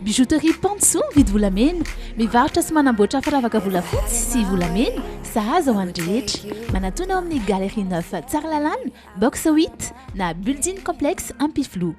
bijouterie Panso mividy volamena, mivarotra sy manamboatra firavaka volafotsy sy volamena, sahaza ho an'ny rehetra. Manatona ao amin'ny Galerie 9 Tsaralalàna, box 8 na building complexe Ampiflo.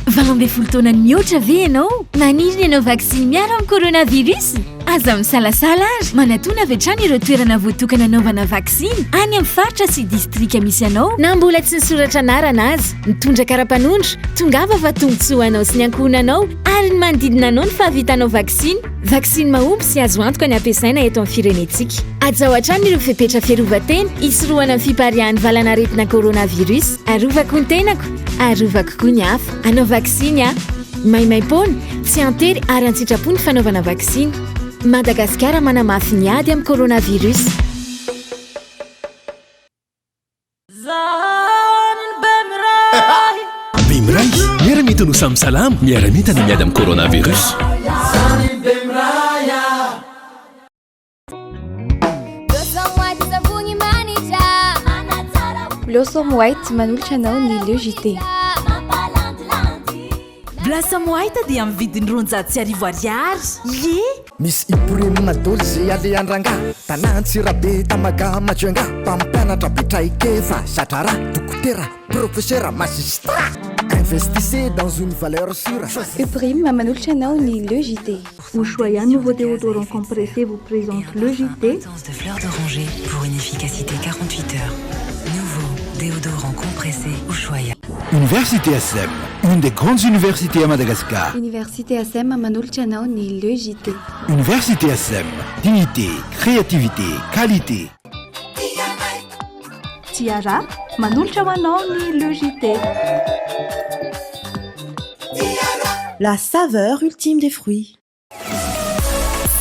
20 taona mihoatra ve ianao? Maniry ianao vaksiny miaro amin'ny coronavirus? Aza misalasala ary manatona avy hatrany ireo toerana voatokana anaovana vaksiny any amin'ny faritra sy distrika misy anao na mbola tsy nisoratra anarana azy. Mitondra kara-panondro, tongava fa tombotsoa anao sy ny ankohonanao ary ny manodidina anao ny fahavitanao vaksiny. Vaksiny mahomby sy azo antoka ny ampiasaina eto amin'ny firenentsika. Aza ao hatrany ireo fepetra fiarovan-tena hisorohana amin'ny fiparihan'ny valanaretina coronavirus. Arovako ny tenako, arovako koa ny hafa. Anao vaksiny a maimaim-pona, tsy antery ary antsitrapo ny fanaovana vaksiny. Madagasikara manamafy ny ady amin'ny coronavirus. Bimray, miara-mita no samy salama, miara-mita na miady amin'ny coronavirus. Blossom White manolotra anao ny LEJT. Blossom White dia amin'ny vidiny 900 ariary. Misy iprimina doly zay aleandrangà tanantsirabe tamaga majoanga mpampianatra betraikefa satrara dokotera professeur magistrat. Investissez dans une valeur sûre. Uprime manolotra anao ny LEJT. Ushuaïa nouveau déodorant compressé vous présente LEJT. De fleurs d'oranger pour une efficacité 48 heures. Nouveau déodorant compressé Ushuaïa. Université SM, une des grandes universités à Madagascar. Université SM manolotra anao ny LEJT. Université SM, dignité, créativité, qualité. Tiara manolotra anao ny LEJT. La saveur ultime des fruits.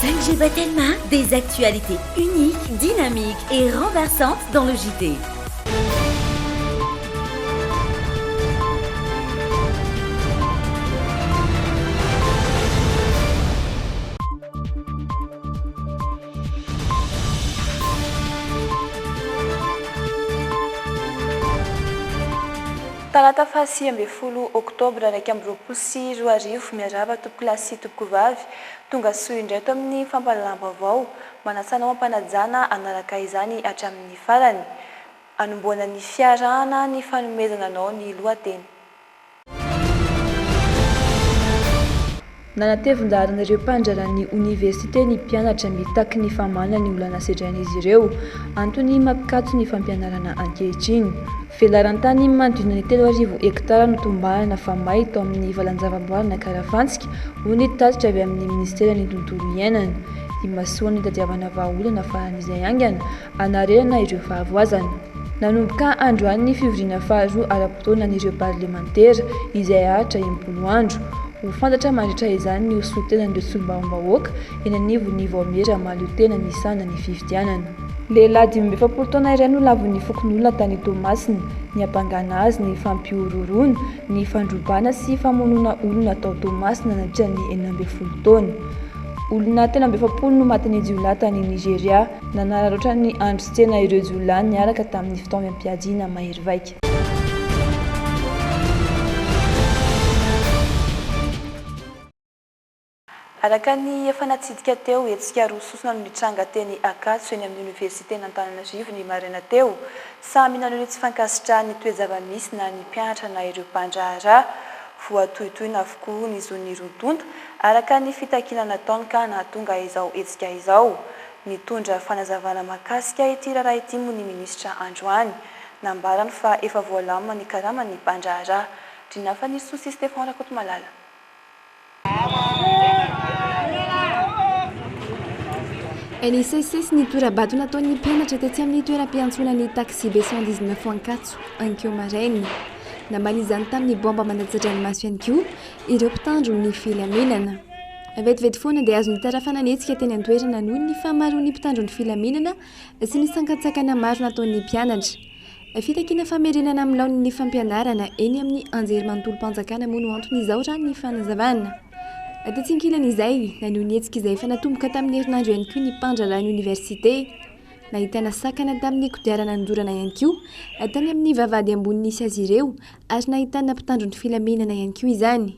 5G Batelma, des actualités uniques, dynamiques et renversantes dans le JT. Talata faha 10 Oktobra 2020 miarahaba topoko lahy sy topoko vavy tonga soa indray to amin'ny fampalalam-baovao manasana mampanajana anaraka izany hatramin'ny farany anomboana ny fiarahana ny fanomezana anao ny lohateny. Nanatevin-daharan'ireo mpandraran'ny université ny mpianatra mitaky ny famanana ny olana sedrain'izy ireo antony mampikatso ny fampianarana ankehitriny. Velarantany manodidina ny 3,000 hektara no tombalana famay tao amin'ny valanjava-boarina Karavantsika ho ny tatitra avy amin'ny ministera ny tontolo iainana. Imasoa ny tadiavana vahaolana faran'izay angana anarerana ireo fahavoazana. Nanomboka androany ny fivoriana faharoa ara-potoana n'ireo parlementera izay ahatra 10 andro. Ho fantatra mandritra izany ny osotenan'ireo solombavambahoaka eny anivon'ny vaomera mahalotena misana ny fifidianana. Lehilahy 17 taona iray no lavon'ny fokon'olona tany Tomasina, ny ampangana azy ny fampiororona, ny fandrobana sy famonona olona tao Tomasina nandritra ny 19 taona. Olona 17 no matin'ny jiolahy tany Nigeria, nanararotra ny andro tsena ireo jiolahy niaraka tamin'ny fitaovam-piadiana mahery vaika. Araka ny efa natsidika teo etsika rososona no nitranga teny Akatso eny amin'ny université n'Antananarivo ny maraina teo samy nanao tsy fankasitra ny toe-java-misy na ny mpianatra na ireo mpandraharaha voatohitohina avokoa ny zony Rodonta araka ny fitakiana nataony ka nahatonga izao etsika izao nitondra fanazavana makasika ity raharaha ity moa ny ministra androany nambarany fa efa voalamina ny karama ny mpandraharaha drinafa ny Sosi Stéphane Rakotomalala. NCC sy ny toera-bato nataon'ny mpianatra tetsy amin'ny toeram-piantsonan'ny taxi B119 Ankatso ankeo marainy. Nambany izany tamin'ny bomba mandatsadranomaso ihany koa ireo mpitandro ny filamenana. Vetivety foana dia azony tarafana netsika teny an-toerana noho ny fahamaroan'ny mpitandro ny filamenana sy ny sangatsakana maro nataon'ny mpianatra. Fitakiana famerenana amin'ny laon'ny fampianarana eny amin'ny anjerimanontolo-mpanjakana moa no antony izao raha ny fanazavana. Atatsinkilan izay nanoho ny hetsika izay efa natomboka tamin'ny herinandro ihany koa ny mpandralan'ny université. Nahitana sakana tamin'ny kodiarana nandorana ihany koa tany amin'ny vavahady ambony nisy azy ireo ary nahitana mpitandro ny filamenana ihany koa izany.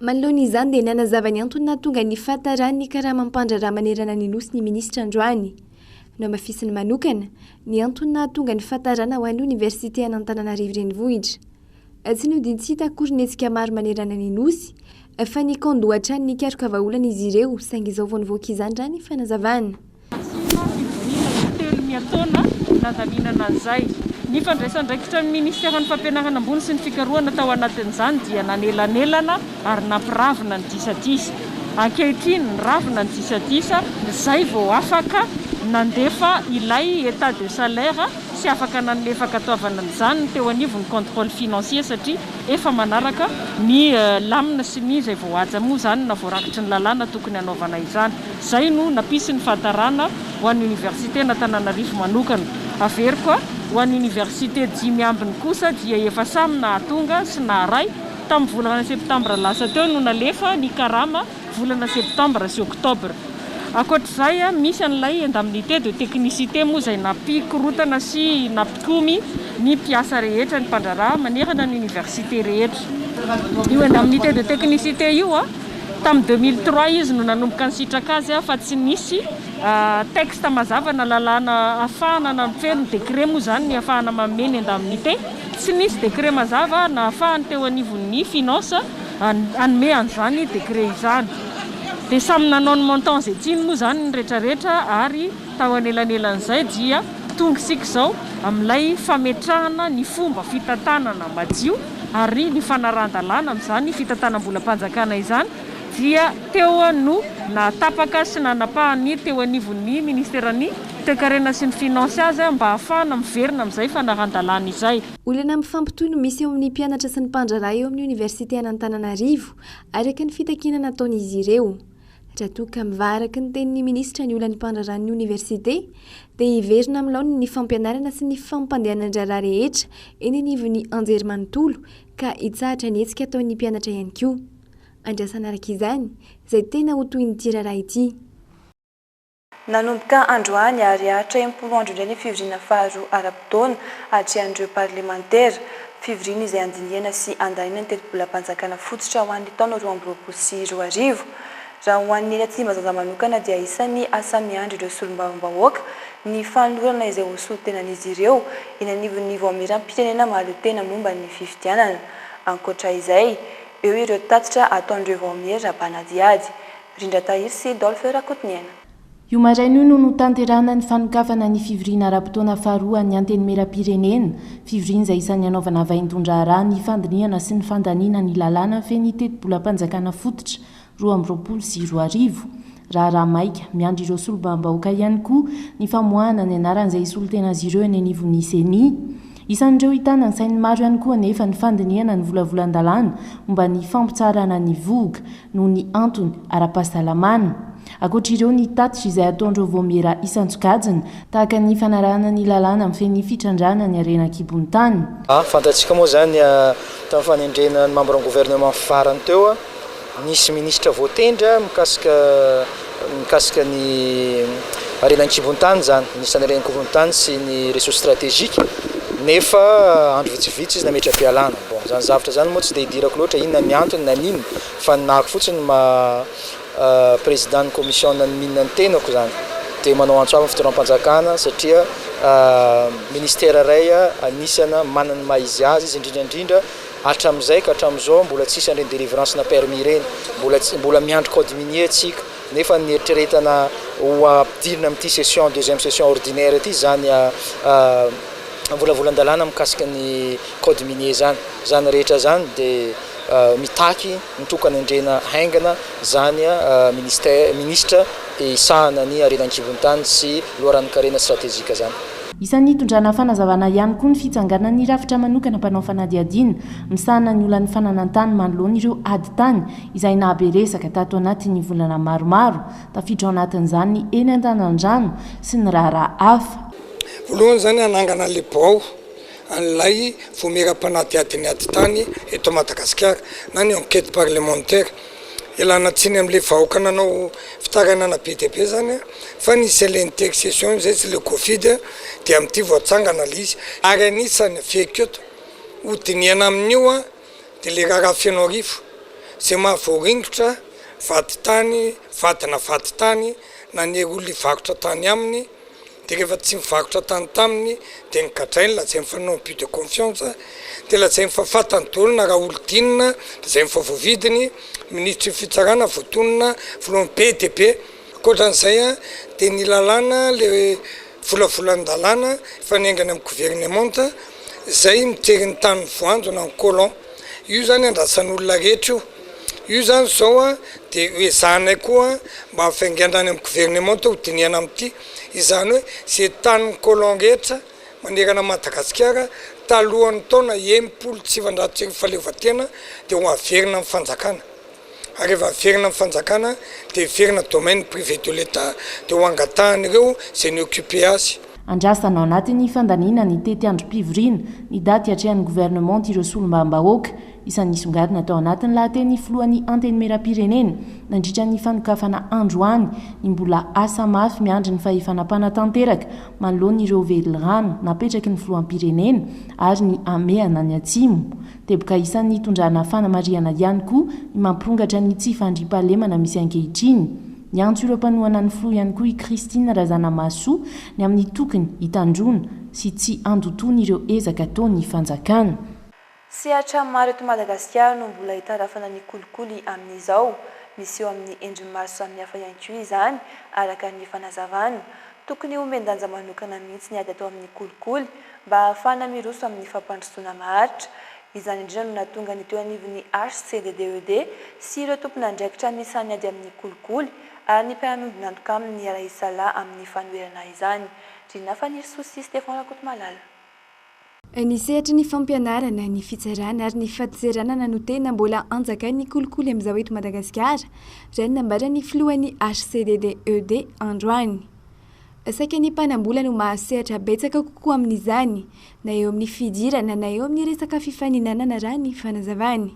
manoloana izany dia nanazava ny antony nahatonga ny fahatarany karaha mampandraraha manerana ny nosy ny ministra androany no amafisiny manokana ny antony nahatonga ny fahatarana ho an'ny oniversité an'Antananarivo renivohitra tsy nodiny tsy hita akory ny hetsika maro manerana ny nosy fa ny kandohatra ny karoka vahaolana izy ireo saingy izao vao nivoaka izany rany fanazavana telo miataona nadaminana an'izay ny fandraisan-draikitra ny ministera ny fampianarana ambony sy ny fikarohana tao anatin'izany dia nanelanelana ary nampiravina ny disadisa ankehitriny ny ravina ny disadisa izay vao afaka nandefa ilay état de salaire sy afaka nanlefaka ataovana an'izany teo anivo ny contrôle financier satria efa manaraka ny lamina sy ny izay vao aja moa izany na voarakitry ny lalàna tokony hanaovana izany izay no nampisy ny fahatarana ho an'ny université n'Antananarivo manokana avery koa ho an'ny université dimy ambiny kosa dia efa samy nahatonga sy naharay tamin'ny volana septambra lasa teo no nalefa ny karama volana septambra sy oktobra akoatr'izay misy an'ilay indemnité de technicité moa izay nampikorotana sy nampikomy ny mpiasa rehetra ny mpandraraha manerana ny université rehetra io indemnité de technicité io tamin'ny 2003 izy no nanomboka ny sitraka azy fa tsy nisy texte mazava na lalàna ahafahana nampifeno décret moa izany ny ahafahana mameny indemnité tsy nisy décret mazava na ahafahany teo anivon'ny finance anome an'izany décret izany dia samy nanao ny montant zay tiany moa izany ny rehetrarehetra ary tao anelanelan'izay dia tonga isika izao amin'ilay fametrahana ny fomba fitantanana madio ary ny fanarahana-dalàna amin'izany fitantanam-bolam-panjakana izany dia teo no natapaka sy nanapahany teo anivon'ny ministerany toekarena sy ny finance azy mba ahafahana miverina amin'izay fanarahana-dalàna izay olana mifampitohy no misy eo amin'ny mpianatra sy ny mpandraraha eo amin'ny université an'Antananarivo araka ny fitakiana nataon'izy ireo raha toa ka mivaraka ny tenin'ny ministra ny olany mpandrarahan'ny université dia hiverina amin'laony ny fampianarana sy ny fampandehanana ndraraha rehetra eny anivon'ny anjerimanontolo ka hitsahatra ny hetsika ataon'ny mpianatra ihany koa andrasana araka izany izay tena ho toy ny tiraraha ity nanomboka androany ary ahatra 10 andro indray ny fivoriana faharoa ara-potoana hatrehan'ireo parlementaire fivoriana izay andiniana sy andanina ny telom-bolam-panjakana fototra ho an'ny taona 2024 raha ho an'ny Atsimbazanza manokana dia isan'ny asa miandry ireo solombavambahoaka ny fanolorana izay hosolontenan'izy ireo eny anivon'ny vaoamiram-pirenena mahalo tena momba ny fifidianana ankoatra izay eo ireo tatitra ataon'ireo vaoamiry rabanadiady Rindra Tahiry sy Dolphe Rakotniana. Io maraina io no notanterahana ny fanokafana ny fivoriana ara-potoana faharoa ny antenimera-pirenena fivoriana izay isan'ny anaovana vain-tondraharaha ny fandiniana sy ny fandaniana ny lalàna feny teti-bolam-panjakana fototra 2024 raha maika miandry ireo solombavambahoaka ihany koa ny famoahana ny anaran'izay isolotena azy ireo eny anivon'ny seni isan'ireo hitana ny sainy maro ihany koa nefa ny fandiniana ny volavolan-dalàna momba ny fampitsarana ny voga noho ny antony ara-pahasalamana akoatr'ireo ny tatitra izay ataondreo voamiera isan-tsokajina tahaka ny fanarahana ny lalàna amin'ny feny fitrandrana ny arena kibony tany fantatsika moa zany tamin'ny fanendrena ny membre gouvernement farany teo nisy ministra voatendra mikasika ny arena kibony tany zany nisy arena kibony tany sy ny ressources stratégiques nefa andro vitsivitsy izy nametra-pialana bon zany zavatra zany moa tsy dia hidirako loatra inona miantony na nino fa ninahako fotsiny président ny commission ny minina ny tenako zany dia manao antsoavy fitoram-panjakana satria ministère ray anisana manana maizy azy izy indrindrandrindra hatramin'izay ka hatramin'izao mbola tsisy andreny délivrance na permis reny mbola miandry code minier atsika nefa nieritreretana ho ampidirina amin'ity session deuxième session ordinaire ity zany volavolan-dalàna mikasika ny code minier zany rehetra zany dia mitaky mitokana endrena haingana zany ministra isahana ny arenan-kibon-tany sy loharan'ny-karena stratégique zany isan'ny tondrana fanazavana ihany koa ny fitsangana ny rafitra manokana mpanao fanadiadiana misahana ny olany fananantany manoloana ireo ady tany izay nahaberesaka tato anatin'ny volana maromaro tafiditra ao anatin'izany eny an-tanandrano sy ny raharaha hafa voalohany zany anangana le bao an'ilay fomeram-panatyadiny ady tany eto Madagasikara na ny enquête parlementaire ilana tsiny amin'le vahoaka nanao fitaranana be dia be zany fa nisy l'intercession zay tsy le covid dia amin'ity voatsangana le izy ary anisany feketo hodiniana amin'io dia le raha fianao arivo zay mahavoaringotra vady tany vadina vady tany na ny olo ivarotra tany aminy dia rehefa tsy mivarotra tany taminy dia nygadrainy lazay mifanao but de confiance dia lazay mifafatany dolona raha olo dinina dia zay mifavoavidiny ministry fitsarana voatonina voalohany be dia be koatran'izay dia ny lalàna le volavolan-dalàna fanaingany amin'ny gouvernement zay miteriny tany voanjo na ny colon io zany andrasan'olona rehetra io zany zao dia hoe zanay koa mba hafaingandrany amin'ny gouvernement ho diniana amin'ity izany hoe zay tanin'ny colon rehetra manerana Madagasikara talohan'ny taona 1900 fahaleovan-tena dia ho averina amin'ny fanjakana ary rehefa averina amin'ny fanjakana dia verina domaine privé de l'État dia ho angatahany ireo zay ny occupé azy. Andrasana ao anatin'ny fandaniana ny tety androm-pivoriana ny daty atrehan'ny gouvernement ireo solombavam-bahoaka isan'ny songadina tao anatin'ny lahateny filohan'ny anteny meram-pirenena nandritra ny fanokafana andro any ny mbola asa mafy miandry ny fahefanapana tanteraka manoloana ireo velirano napetraky ny filohampirenena ary ny ameana ny atsimo teboka isan'ny tondrana fanamariana ihany koa ny mampirongatra ny tsy fandriam-pahalemana misy ankehitriny ny antso ireo mpanohana ny filo ihany koa i Christine Razanamasoa ny amin'ny tokony hitandrona sy tsy andotony ireo ezaka ataony fanjakana. Sehatra maro eto Madagasikara no mbola hitarafana ny kolikoly amin'izao misy eo amin'ny endriny maro samihafa ihany koa izany araka ny fanazavana tokony homendanja manokana mihitsy ny ady atao amin'ny kolikoly mba ahafahana miroso amin'ny fampandrosoana maharitra izany indrindra no nahatonga ny teo anivon'ny HCDDED sy ireo tompon'andraikitra nisany ady amin'ny kolikoly ary ny mpianondro nantoka amin'ny Raisala amin'ny fanoherana izany drina faniry sosi Stefana Kotomalala. Nisehatra ny fampianarana ny fitsarana ary ny fatiseranana no tena mbola anjakain'ny kolikoly amin'izao eto Madagasikara raha ny nambara ny filohan'ny HCDDED androany. Saika ny mpanambola no mahasehatra betsaka kokoa amin'izany na eo amin'ny fidirana na eo amin'ny resaka fifaninanana raha ny fanazavany.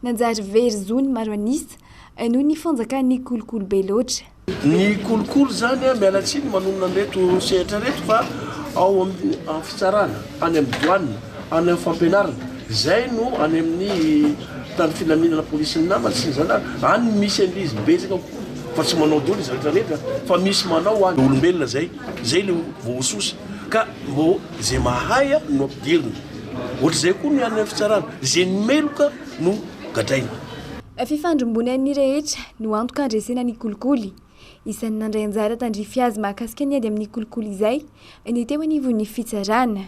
Nanjary very zony maro anisa noho ny fanjakan'ny kolikoly be loatra. Ny kolikoly zany mialatsiny manonona an'ireto sehatra reto fa ao amin'ny fitsarana any amin'ny douane any amin'ny fampianarana zay no any amin'ny tany filaminana polisy ny namana sy ny zanaka any misy an'izy betsaka fa tsy manao dolo izy rehetra fa misy manao any olombelona zay le voasosa ka mbo zay mahay no ampidirina ohatr'izay koa ny any amin'ny fitsarana zay meloka no gadraina. Fifandrombony an'ny rehetra no antoka andresena ny kolikoly. Isan'ny nandray anjara tandrify azy mahakasika ny ady amin'ny kolikoly izay ny teo anivon'ny fitsarana.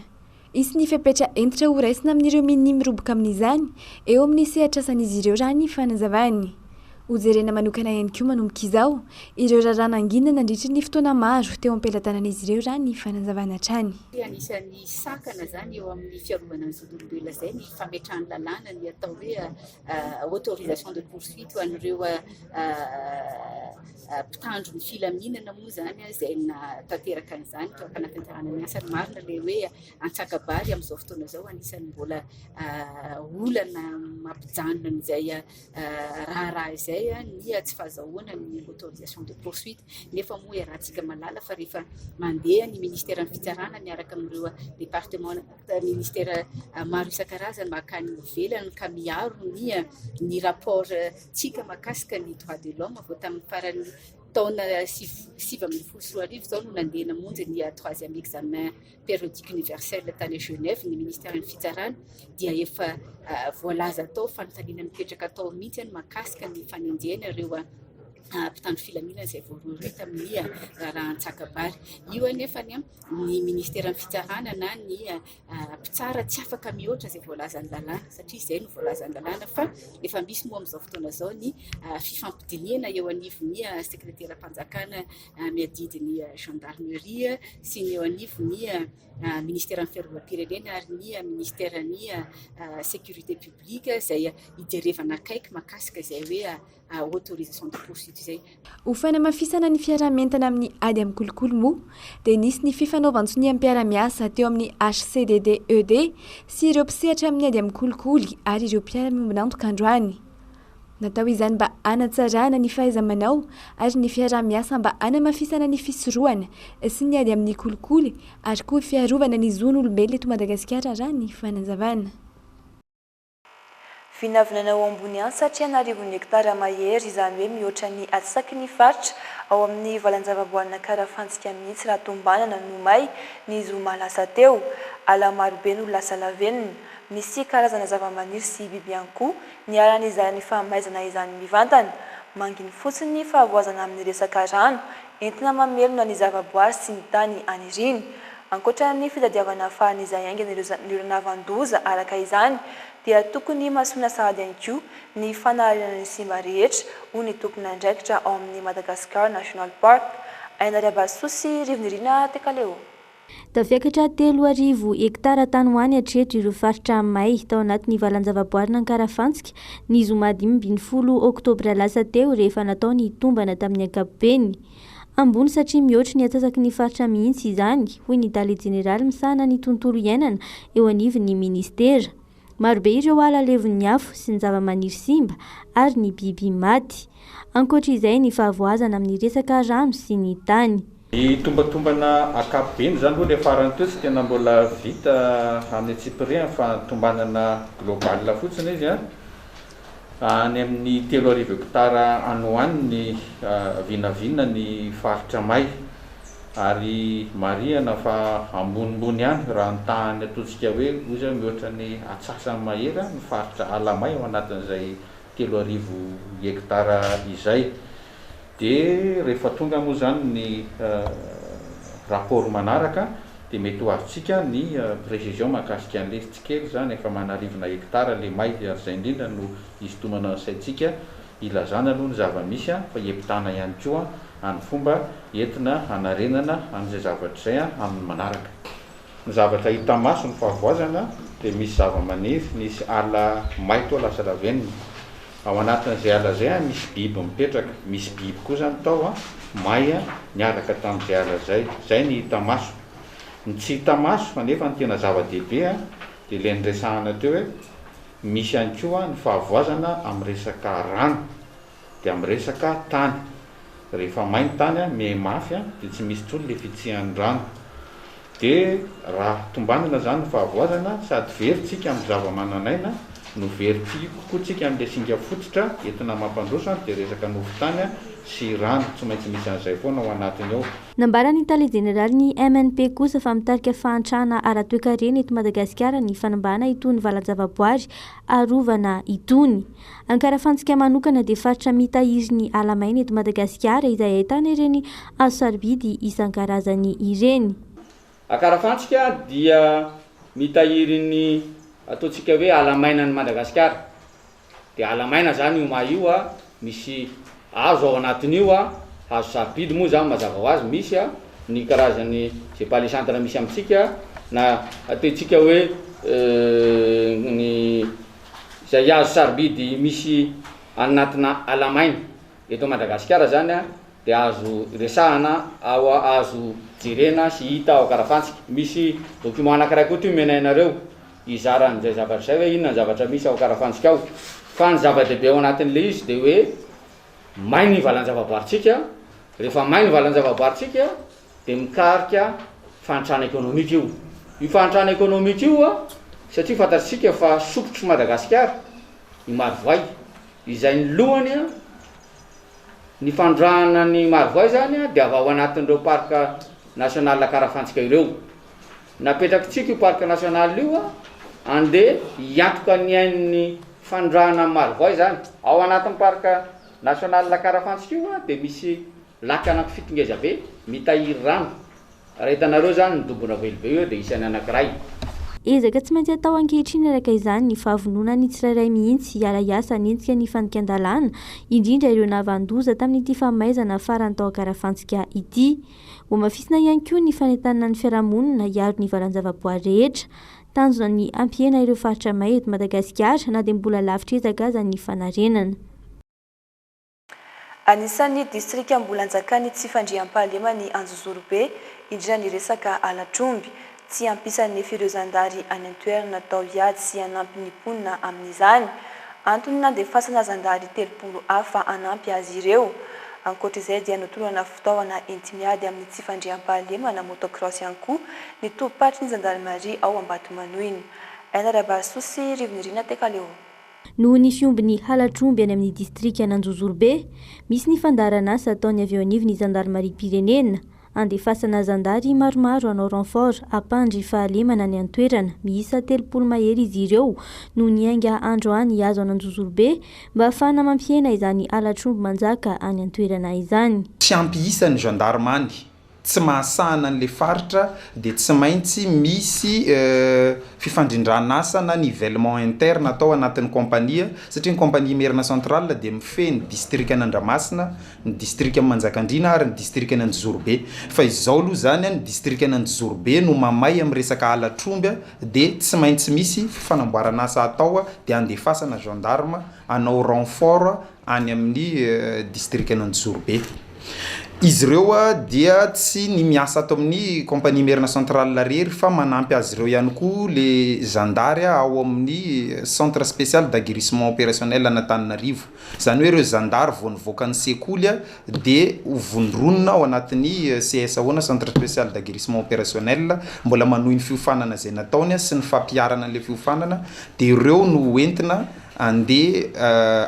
Isy ny fepetra entitra ho raisina amin'ireo minimy roboka amin'izany eo amin'ny sehatra asan'izy ireo raha ny fanazavany. Hojerena manokana ihany koa manomboka izao ireo raharahana nandritra ny fotoana maro teo am-pelatanan'izy ireo raha ny fanazavana hatrany. Anisan'ny sakana zany eo amin'ny fiarovana ny zon'olombelona zay ny fametrahany lalàna ny atao hoe autorisation de poursuite ho an'ireo mpitandro ny filaminana moa zany zay natanteraka an'izany tao am-panatanterahana ny asany marina le hoe antsakabary amin'izao fotoana zao anisan'ny mbola olana mampijanona an'izay raharaha izay ny tsy fahazahoana ny autorisation de poursuite nefa moa iarahantsika malala fa rehefa mandeha ny ministère ny fitsarana miaraka amin'ireo département ministère maro isan-karazany makany ivelany ka miaro ny rapport tsika mahakasika ny droit de l'homme vao tamin'ny farany taona 2024 zao no nandeha namonjy ny 3e examen périodique universel tany Genève ny ministère ny fitsarana dia efa voalaza tao fanontaniana mipetraka tao mihitsy ny mahakasika ny fanenjehana ireo mpitandro filaminana izay voaroa tamin'ny raha-antsakabary io anefa ny ministère ny fitsarana na ny mpitsara tsy afaka mihoatra izay voalazany lalàna satria izay no voalazany lalàna fa efa misy moa amin'izao fotoana zao ny fifampidiniana eo anivon'ny secrétaire mpanjakana miadidiny gendarmerie sy ny eo anivon'ny ministère ny fiarovam-pirenena ary ny ministère ny sécurité publique izay hijerevana akaiky mahakasika izay hoe autorisation de poursuite izay ho fanamafisana ny fiaramentana amin'ny ady amin'ny kolokolo moa dia nisy ny fifanaovantsony amin'ny mpiara-miasa teo amin'ny HCDDED sy ireo mpisehatra amin'ny ady amin'ny kolikoly ary ireo mpiara-miombona antoka androany. Natao izany mba anatsarana ny fahaiza-manao ary ny fiara-miasa mba anamafisana ny fisorohana sy ny ady amin'ny kolikoly ary koa fiarovana ny zon'olombelona eto Madagasikara raha ny fanazavana. Vinavinana ao ambony any satria narivon'ny hektara mahery izany hoe mihoatra ny atsaky ny faritra ao amin'ny valanjavaboarina Karafantsika mihitsy raha tombanana no may ny zoma lasa teo ala marobe no lasa lavenina. Misy karazana zavamaniry sy biby ihany koa niaran'izany ny fahamaizana izany mivantana manginy fotsiny fahavoazana amin'ny resaka rano entina mamelona ny zavaboary sy ny tany aniriny. Ankoatra ny fitadiavana ahafahan'izay aingana ireo navandoza araka izany dia tokony masona sahady ihany koa ny fanaharana ny simba rehetra ho ny tokony andraikitra ao amin'ny Madagascar National Park. Ainariabasosy Rivinirina Tekaleo. Tafiakatra 3,000 hektara tany hoany hatreto ireo faritra may tao anatin'ny valanjavaboarina Karafantsika ny zoma 10 oktobra lasa teo rehefa natao ny tombana tamin'ny ankapobeny. Ambony satria mihoatra ny atsasaky ny faritra mihitsy izany hoy ny Dalet Jeneraly misahana ny tontolo iainana eo anivon'ny ministera. Marobe ireo ala levon'ny afo sy ny zavamaniry simba ary ny biby maty. Ankoatra izay ny fahavoazana amin'ny resaka rano sy ny tany. Ny tombatombana ankapobeny zany aloha le farany teo tsy tena mbola vita amin'ny Tsipria fa tombanana global fotsiny izy any amin'ny 3,000 hektara anoany ny vinavina ny faritra may ary mariana fa ambonimbony any raha ny tany ataontsika hoe oza mihoatra ny atsasany mahera ny faritra alamay ao anatin'izay 3,000 hektara izay. Dia rehefa tonga moa zany ny rapport manaraka dia mety ho azontsika ny précision mahakasika an'ilay tsikely zany efa manarivona hektara le may ary izay indrindra no izy tomana saitsika ilazana aloha ny zava-misy fa epitana ihany koa amin'ny fomba entina hanarenana amin'izay zavatra izay amin'ny manaraka. Ny zavatra hita maso ny fahavoazana dia misy zavamaniry, misy ala may toa lasa lavenina. Ao anatin'izay ala izay misy biby mipetraka, misy biby koa zany tao may niaraka tamin'izay ala izay. Zay ny hita maso. Ny tsy hita maso fa nefa ny tena zava-dehibe dia ilay niresahana teo hoe misy ihany koa ny fahavoazana amin'ny resaka rano dia amin'ny resaka tany. Rehefa may ny tany mafy dia tsy misy tsony le fitsihan'ny rano. Dia raha tombanana zany ny fahavoazana sady veritsika amin'ny zava-mananaina no verity kokoa tsika amin'ilay singa fototra entina mampandrosa dia resaka nofotany sy rano tsy maintsy misy an'izay foana ao anatiny ao. Nambara ny Dalet Jeneraly ny MNP kosa fa mitarika fahantrana ara-toekarena eto Madagasikara ny fanambana itony valanjavaboary arovana itony. Ankarafantsika manokana dia faritra mitahiry ny alamaina eto Madagasikara izay ahitana ireny hazo sarobidy isan-karazany ireny. Ankarafantsika dia mitahiry ny ataontsika hoe alamaina ny Madagasikara. Dia alamaina zany io ma io misy hazo ao anatin'io hazo sarobidy moa zany mazava ho azy misy ny karazany zay palisantana misy amintsika na ataontsika hoe ny zay hazo sarobidy misy anatina alamaina eto Madagasikara zany dia azo resahana ao azo jerena sy hita ao Karafantsika. Misy document anankiray koa ty menainareo izaran'izay zavatra zay hoe inona zavatra misy ao Karafantsika ao. Fa ny zava-dehibe ao anatin'le izy dia hoe may ny valanjavaboaritsika. Rehefa may ny valanjavaboaritsika dia mikarika fahantrana ekonomika io. Io fahantrana ekonomika io satria fantatsika fa sokotry Madagasikara ny marovoay izay ny lohany ny fandrahana ny marovoay zany dia avy ao anatin'ireo parka nasional Karafantsika ireo. Napetrakitsika io parka nasional io andeha hiantoka ny ain'ny fandrahana marovoay zany. Ao anatin'ny parka nasional Karafantsika io dia misy laka anankifitongeza be mitahiry rano. Raha hitanareo zany ny dombona velobe io dia isany anankiray. Ezaka tsy maintsy atao ankehitriny araka izany ny fahavonona ny tsirairay mihitsy hiara-iasa nentsika ny fanikan-dalàna indrindra ireo navandoza tamin'ity famaizana farany tao Karafantsika ity. Ho mafisina ihany koa ny fanentanana ny fiarahamonina hiaro ny valanjavaboary rehetra, tanjona ny ampiena ireo faritra may eto Madagasikara na dia mbola lavitra ezaka aza ny fanarenana. Anisan'ny distrika mbola anjakany tsy fandriam-pahalema ny Anjozorobe indrindra ny resaka alatromby tsy ampisan'ny fireo-zandary any an-toerana natao hiady sy hanampy ny mponina amin'izany. Antony nandefasana zandary 30 hafa hanampy azy ireo. Ankoatr'izay dia notolana fitaovana entimiady amin'ny tsy fandriam-pahalema na motocross ihany koa ny topatry ny zandarmaria ao Ambatomanoina. Ainarabasosy Rivinirina Tekaleo. Noho ny fiombiny halatromby any amin'ny distrika Anjozorobe, misy ny fandarana asa ataony avy eo anivo ny zandarmaria pirenena andefasana zandary maromaro hanao renfort apandry fahalemana ny antoerana miisa 30 mahery izy ireo no ny ainga androany azo an'Anjozorobe mba ahafahana mampiena izany halatromby manjaka any antoerana izany. Tsy ampisa ny gendarmany tsy mahasahana an'le faritra dia tsy maintsy misy fifandrindrana na nivellement interne atao anatin'ny kompania satria ny kompania Merina Centrale dia mifehy ny distrika an'Andramasina, ny distrika Manjakandriana ary ny distrika an'Anjozorobe. Fa izao aloha zany ny distrika an'Anjozorobe no mamay amin'ny resaka halatromby dia tsy maintsy misy fifanamboarana asa atao dia andefasana gendarme hanao renfort any amin'ny distrika an'Anjozorobe. Izy ireo dia tsy ny miasa ato amin'ny kompania Merina Centrale rery fa manampy azy ireo ihany koa le zandary ao amin'ny centre spécial d'aguerrissement opérationnel Antananarivo. Zany hoe ireo zandary vao nivoaka ny sekoly dia vondronina ao anatin'ny CSO na centre spécial d'aguerrissement opérationnel mbola manohy ny fiofanana izay nataony sy ny fampiarana an'le fiofanana dia ireo no entina ande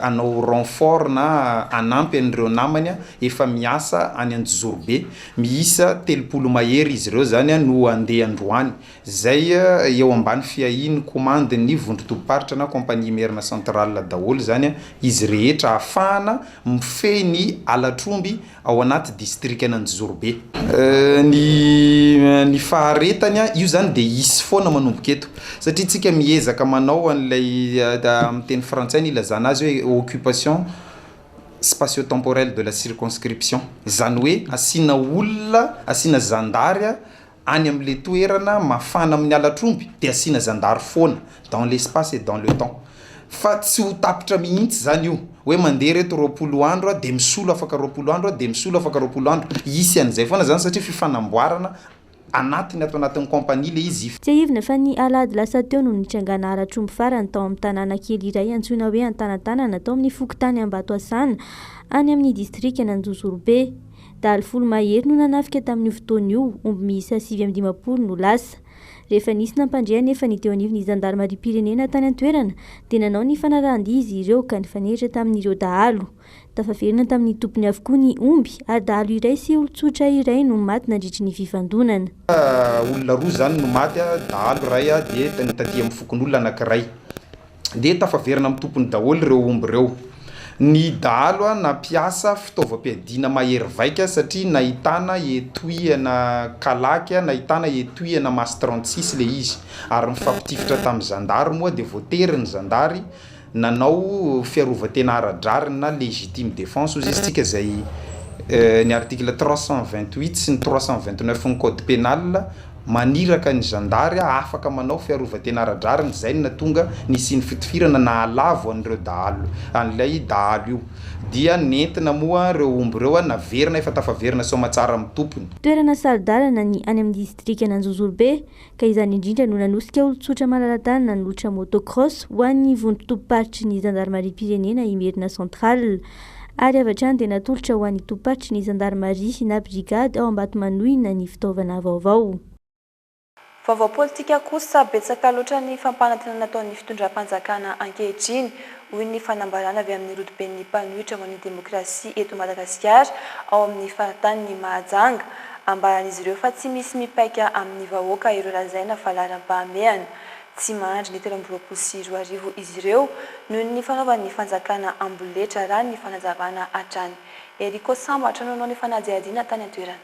anao renfort na anampy an'ireo namany efa miasa any Anjozorobe miisa 30 mahery izy ireo zany no andeha androany. Zay eo ambany fiahiny komande ny vondrotom-paritra na kompania Merina Centrale daholo zany izy rehetra ahafahana mifehy ny halatromby ao anaty distrika an'Anjozorobe. Ny faharetany io zany dia isy foana manomboka eto satria tsika miezaka manao an'ilay amin'ny français ni lazana azy hoe occupation spatio-temporelle de la circonscription. Zany hoe asina olona asina zandary any amin'le toerana mafana amin'ny halatromby dia asina zandary foana dans l'espace et dans le temps. Fa tsy ho tapitra mihitsy zany io hoe mandeha reto 20 andro dia misolo afaka 20 andro dia misolo afaka 20 andro isy an'izay foana zany satria fifanamboarana anatiny ato anatin'ny kompania le izy. Tsy ahivina fa ny alady lasa teo no nitrangana halatromby farany tao amin'ny tanàna kely iray antsoina hoe Antanantanana tao amin'ny fokotany Ambatosana any amin'ny distrika an'Anjozorobe. 70 mahery no nanafika tamin'ny fotoana io, omby miisa 750 no lasa. Rehefa nisy nampandrea nefa ny teo anivon'ny zandarmaria pirenena tany an-toerana dia nanao ny fanarahandia izy ireo ka nifaneritra tamin'ireo dahalo. Tafaverina tamin'ny tompony avokoa ny omby ary dahalo iray sy olon-tsotra iray no maty nandritry ny fifandonana. Olona roa zany no maty, dahalo iray dia nitaty amin'ny fokon'olona anankiray. Dia tafaverina amin'ny tompony daholo ireo omby ireo. Ny dahalo nampiasa fitaovam-piadiana mahery vaika satria nahitana etoihana kalaky, nahitana etoihana mas 36 le izy ary mifampitifitra tamin'ny zandary moa dia voatery ny zandary nanao fiarovan-tena ara-drariny na légitime défense ozy izy tsika zay ny article 328 sy ny 329 ny code pénal maniraka ny zandary afaka manao fiarovan-tena ara-drariny zay na tonga nisy ny fitifirana na alavo an'ireo dahalo an'ilay dahalo io dia nentina moa ireo omby ireo naverina efa tafaverina somatsara amin'ny tompony. Toerana sarodalana ny any amin'ny distrika an'Anjozorobe ka izany indrindra no nanosika olon-tsotra malala-tanana nolotra motocross ho an'ny vondron-tomparitry ny zandarmaria pirenena i Merina Centrale ary avatrany dia natolotra ho an'ny tomparitry ny zandarmaria na brigady ao Ambatomanoina ny fitaovana vaovao. Vaovao politika kosa betsaka loatra ny fampanantenana nataon'ny fitondram-panjakana ankehitriny hoy ny fanambarana avy amin'ny rodoben'ny mpanohitra ho an'ny demokrasia eto Madagasikara ao amin'ny farantanin'ny Mahajanga ambaran'izy ireo fa tsy misy mipaika amin'ny vahoaka ireo lazaina fa laharam-pahamehana tsy mahandry ny 2024 izy ireo noho ny fanaovan'ny fanjakana amboletra rany ny fanazavana hatrany. Eriko Sambo hatranonao ny fanajadiana tany an-toerana.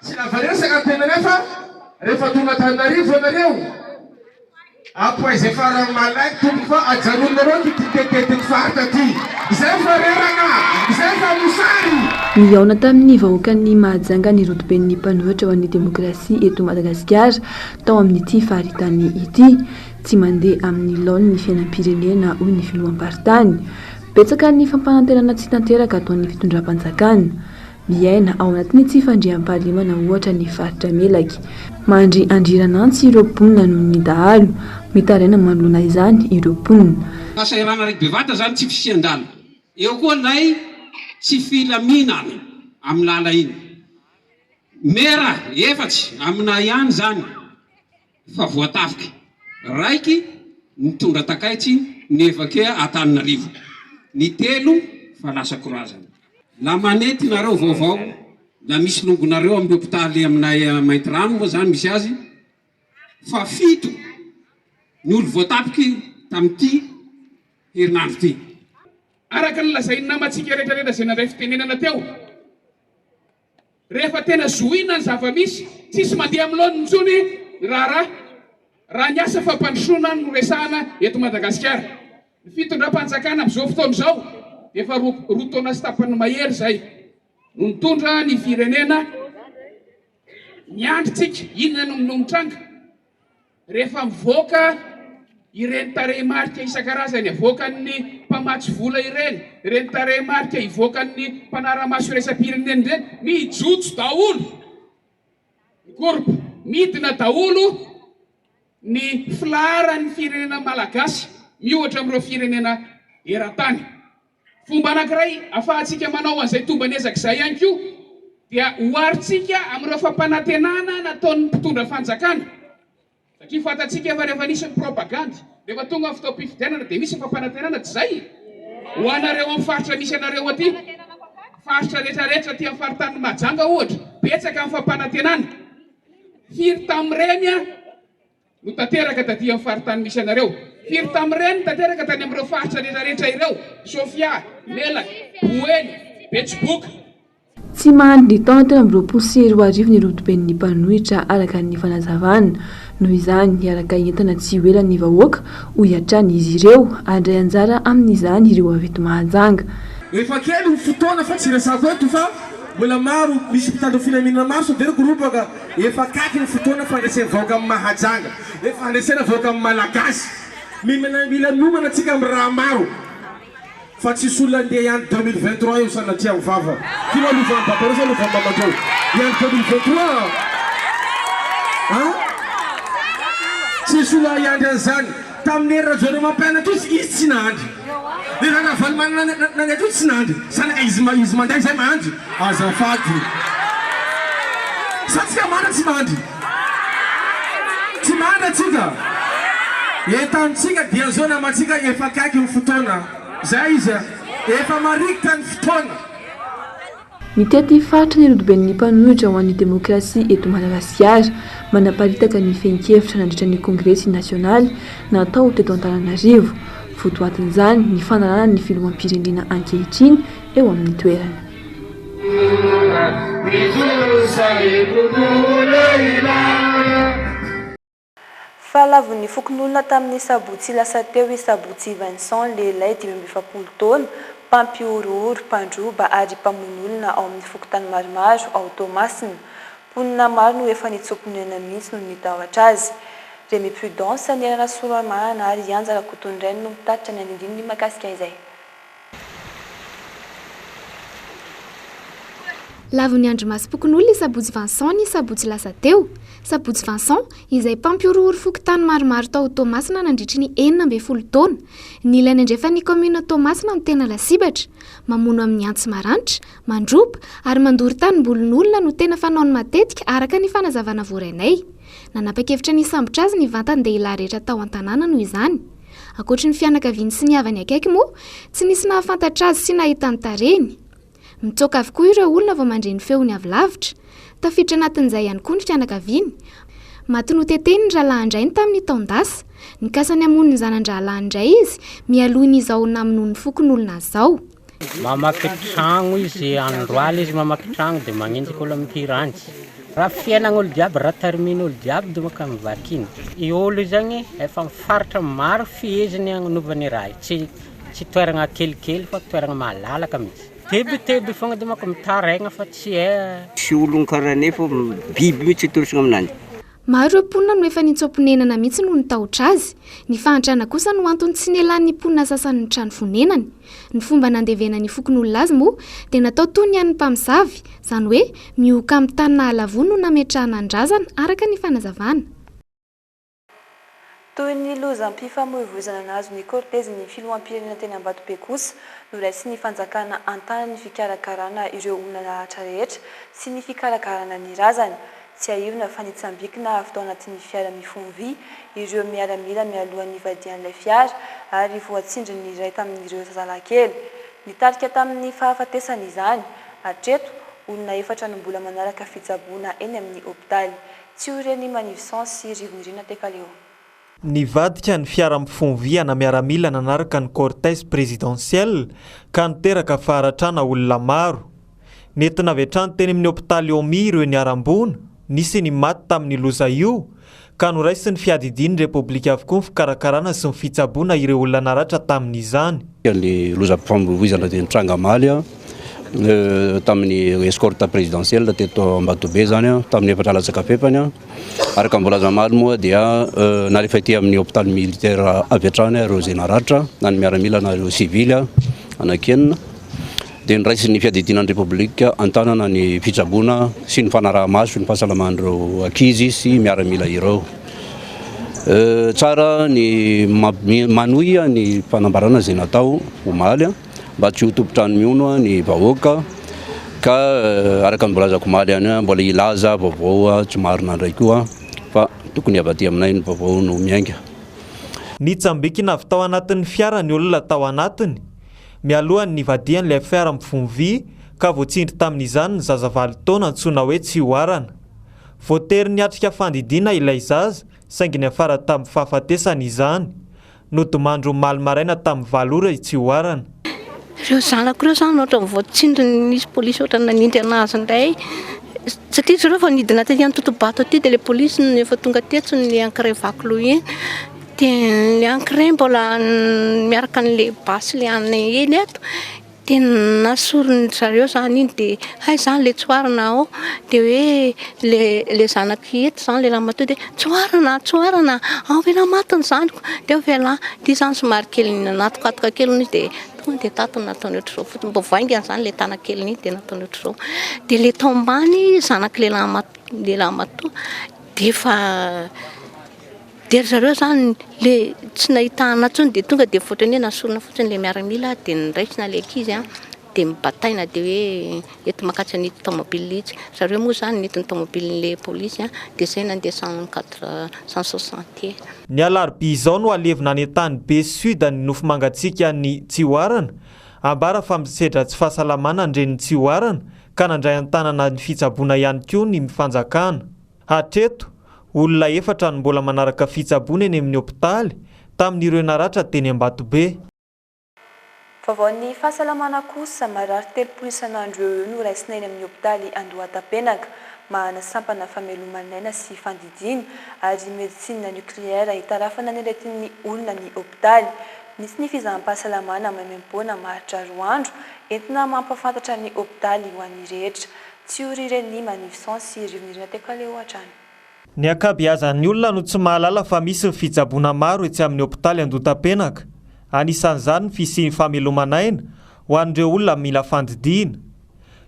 Tsy navaresaka tena rehefa tonga Antananarivo anareo apoizay farany malaky tombo fa ajanonareo titetetety faritra ty izay fa rerana izay fa mosary. Niaona tamin'ny vahoakan'ny Mahajanga ny rodoben'ny mpanohitra ho an'ny demokrasia eto Madagasikara tao amin'ity faharitany ity tsy mandeha amin'ny laon'ny fiainam-pirenena hoy ny filohamparintany. betsaka ny fampanantenana tsy tanteraka ataon'ny fitondram-panjakana miaina ao anatin'ny tsy fandriam-pahalemana ohatra ny faritra melaky mandry andriranantsy ireo mponina noho ny dahalo mitaraina manoloana izany ireo mponina fahasairana raiky bevata zany tsy fisian-dala eo koa lay tsy filaminana amin'ny lala iny mera efatsy amina ihany zany fa voatafika raiky mitondra takaitsy ny evakea Antananarivo ny telo fa lasa korazana la manety nareo vaovao la misy longonareo amin'ny hôpitaly aminay Maintirano moa zany misy azy fa fito ny olo voatapiky tamin'ity herinandro ty araka ny lazainy namatsika rehetrarehetra zay nandray fitenenana teo rehefa tena zoina ny zava-misy tsisy mandeha amin'lohany intsony raha ny asa fampandrosoana no resahana eto Madagasikara ny fitondram-panjakana amin'izao fotoana izao efa roa taona sy tapany mahery zay no mitondra ny firenena miandritsika inona no mitranga rehefa mivoaka ireny tarehimarika isan-karazany avoakan'ny mpamatsy vola ireny tarehimarika ivoakan'ny mpanara-maso iresa-pirenena ireny mijotso daholo ny korpo midina daholo ny filaran'ny firenena malagasy miohatra amin'ireo firenena eran-tany fomba anankiray afahantsika manao an'izay tombanezak'izay ihany koa dia hoaritsika amin'ireo fampanantenana nataon'ny mpitondra fanjakana satria fantatsika efa rehefa nisy ny propagandy rehefa tonga amin'ny fotoam-pifidianana dia misy fampanantenana tsy zay ho anareo amin'ny faritra misy anareo aty faritra rehetrarehetra ty amin'ny faritany Mahajanga ohatra betsaka amin'ny fampanantenana firy tamin'ireny no tanteraka taty amin'ny faritany misy anareo firy tamin'ireny tanteraka tany amin'ireo faritra rehetrarehetra ireo Sofia, Melaky, Boeny, Betsiboka tsy mandry ny taona tena amin'ny 24 ny rodoben'ny mpanohitra araka ny fanazavana noho izany araka entana tsy hoelan'ny vahoaka ho iatrany izy ireo andray anjara amin'izany ireo avy eto Mahajanga efa kely ny fotoana fa tsy resako eto fa mbola maro misy mpitandro filaminana maro so deriko ropaka efa kaky ny fotoana fandresena vahoaka amin'ny Mahajanga efa andresena vahoaka amin'ny Malagasy mila miomana atsika amin'ny raha maro fa tsisy olona andeha ihany 2023 io sanatria mivava kino alovany baparo sa alovany mamadreo ihany 2023 tsisy olona iandry an'izany tamin'ny heri rajone mampianatra izy tsy nandry le ranavaly nanety tsy nandry sanaka izy manday zay mandry azafady sa tsika mana tsy mandry tsy mandry atsika etantsika dia zao namatsika efa kaiky ny fotoana zay izy efa marikita ny fotoana mitety faritra ny rodoben'ny mpanohitra ho an'ny demokrasia eto Madagasikara manaparitaka ny fehinkevitra nandritra ny kongresy nasionaly natao teto Antananarivo votoatin'izany ny fanalana ny filoham-pirenena ankehitriny eo amin'ny toerana fahalavon'ny fokon'olona tamin'ny sabotsy lasa teo i sabotsy Vincent lehilahy 27 taona mpampiorooro mpandroba ary mpamonoolona ao amin'ny fokotany maromaro ao Tomasina mponina maro no efa nitsoponena mihitsy no nitahotra azy Remy Prudence ny erana Soramana ary Anjara Kotondrainy no mitatitra ny andindininy makasika izay lavon'ny andro masim-pokon'olona sabotsy Vincent ny sabotsy lasa teo sabotsy Vincent izay mpampiorooro fokotany maromaro tao Tomasina nandritry ny 19 taona nilany andrefa ny commune Tomasina no tena lasibatra mamono amin'ny antsy maranitra mandroba ary mandory tanimbolon'olona no tena fanaony matetika araka ny fanazavana voarinay nanapa-kevitra ny sambotra azy ny vantany-dehilahy rehetra tao an-tanàna noho izany ankoatra ny fianakaviany sy ny havany akaiky moa tsy nisy nahafantatra azy sy nahita ny tarehiny mitsoka avokoa ireo olona vao mandre ny feony avy lavitra tafiditra anatin'izay ihany koa ny fianakaviany maty noteteny ny rahalahandray ny tamin'ny taondasa nikasany hamoniny zanan-drahalahy indray izy mialohan' izao namonoa ny fokon'olona zao mamaky tragno izy androaly izy mamaky tragno dia magnenjika olo ampiranjy raha fiainan'olo jiaby raha tarimin'olo jiaby dia maka mivakiny i olo zagny efa mifaritra maro fiheziny agnanovany raha tsy toeragna kelikely fa toeragna malalaka mihitsy tebiteby fogna dia maka mitaraigna fa tsy olona karaha nefa biby mihitsy torosana aminanjy maro ireo mponina no efa nitsomponenana mihitsy no nitahotra azy. Ny fahantrana kosa no antony tsy nielan'ny mponina sasany ny trano fonenany. Ny fomba nandevenany fokon'olona azy moa dia natao toy ny an'ny mpamosavy, izany hoe mioka amin'ny tany nahalavoa no nametrahana andrazana araka ny fanazavana. Toy ny lozam-pifamoivoizana nazo ny Cortez ny filoham-pirenena teny Ambatobe kosa no raisy ny fanjakana antana ny fikarakarana ireo olona lahatra rehetra sy ny fikarakarana ny razana. Tsy aivona fa nitsambikina avy tao anatin'ny fiara mifonvy ireo miaramila mialohan'ny vadian'ilay fiara ary voatsindry ny iray tamin'ireo zazalakely. Nitarika tamin'ny fahafatesana izany. Hatreto olona 4 no mbola manaraka fitsaboana eny amin'ny hopitaly. Tsy oreny Manivsan sy Rivonirina Tekaleo. Nivadika ny fiara mifonvy ana miaramila nanaraka ny cortège présidentiel ka niteraka faharatrana olona maro. Nentina avy hatrany teny amin'ny hopitaly Omi ireo niarambona, nisy ny maty tamin'ny loza io ka noraisy ny fiadidiny repoblika avokoa ny fikarakarana sy ny fitsaboana ireo olona naratra tamin'izany. Ny lozam-pifamoivoizana dia nitranga maly tamin'ny escorte présidentielle teto Ambatobe zany tamin'ny 4 latsaka fepany araka mbola zamaly moa dia narefa ity amin'ny hôpital militaire avy hatrany ireo zay naratra na ny miaramila na ireo civile anakenina dia niraisy ny fiadidinan'ny repoblika antanana ny fitsaboana sy ny fanaraha-maso ny fahasalaman'ireo ankizy sy miaramila ireo. Tsara ny manohy ny fanambarana zay natao omaly mba tsy ho tompotrano miono ny vahoaka ka araka ny mbola zakomaly any mbola ilaza vaovao tsy marina ndray koa fa tokony avy aty aminay ny vaovao no miainga. Nitsambikina avy tao anatin'ny fiara ny olona tao anatiny mialohany ny vadian'ilay fiara mifonvy ka voatsindry tamin'izany ny zaza 9 taona antsoina hoe tsy hoarana. Voatery niatrika fandidiana ilay zaza saingy ny afara tamin'ny fahafatesana izany no domandro maly maraina tamin'ny 9 ora tsy hoarana. Ireo zanako ireo zany ohatra voatsindry nisy polisy ohatra nanindry anazy indray satria zareo efa nidina aty amin'ny totobato aty dia ilay polisy efa tonga tetso ny ankiray vakilo eny dia ny ankiray mbola miaraka an'ilay basy ilay any eny eto dia nasorony zareo zany iny dia hay zany ilay tsoarana ao dia hoe ilay zanaky eto zany ilay lamatoa dia tsoarana ao vela matiny zaniko dia vela dia zany somary kely natokatoka kely izy dia dia tatony nataony ohatr'izao fotony mbo vaingany zany ilay tanakeliny dia nataony ohatr'izao dia ilay tao ambany zanak'ilay lamatoa dia efa dia zareo zany le tsy nahitana tsony dia tonga dia fotrany hoe nasorona fotsiny ilay miaramila dia niraisina ilay ankizy dia mibataina dia hoe eto makatry an'ity tomobile itsy zareo moa zany nentin'ny tomobilin'ilay polisy dia izay nandeha 160. Ny alarobia izao no alevina any tany be sud ny nofo mangatsiaka ny Tsihoarana ambara fa misedra tsy fahasalamana ndreny Tsihoarana ka nandray an-tanana ny fitsaboana ihany koa ny mifanjakana. Hatreto olona 4 no mbola manaraka fitsaboana eny amin'ny hopitaly tamin'ireo naratra teny Ambatobe. Vaovao fahasalamana kosa marary 3 isan'andro eo no raisina eny amin'ny hopitaly Andohatapenaka mahana sampana famelomanaina sy fandidiana ary medicine nucléaire hitarafana niretin'ny olona ny hopitaly. Nisy ny fizaham-pahasalamana maimaimpona maharitra 2 andro entina mampafantatra ny hopitaly ho an'ny rehetra. Tsy orireny Manivsan sy Rivonirina Tekaleo hatrany. Ny akabeazan'ny olona no tsy mahalala fa misy ny fitsaboana maro etsy amin'ny hopitaly Andohatapenaka. Anisan'izany ny fisiany famelomanaina ho an'ireo olona mila fandidiana.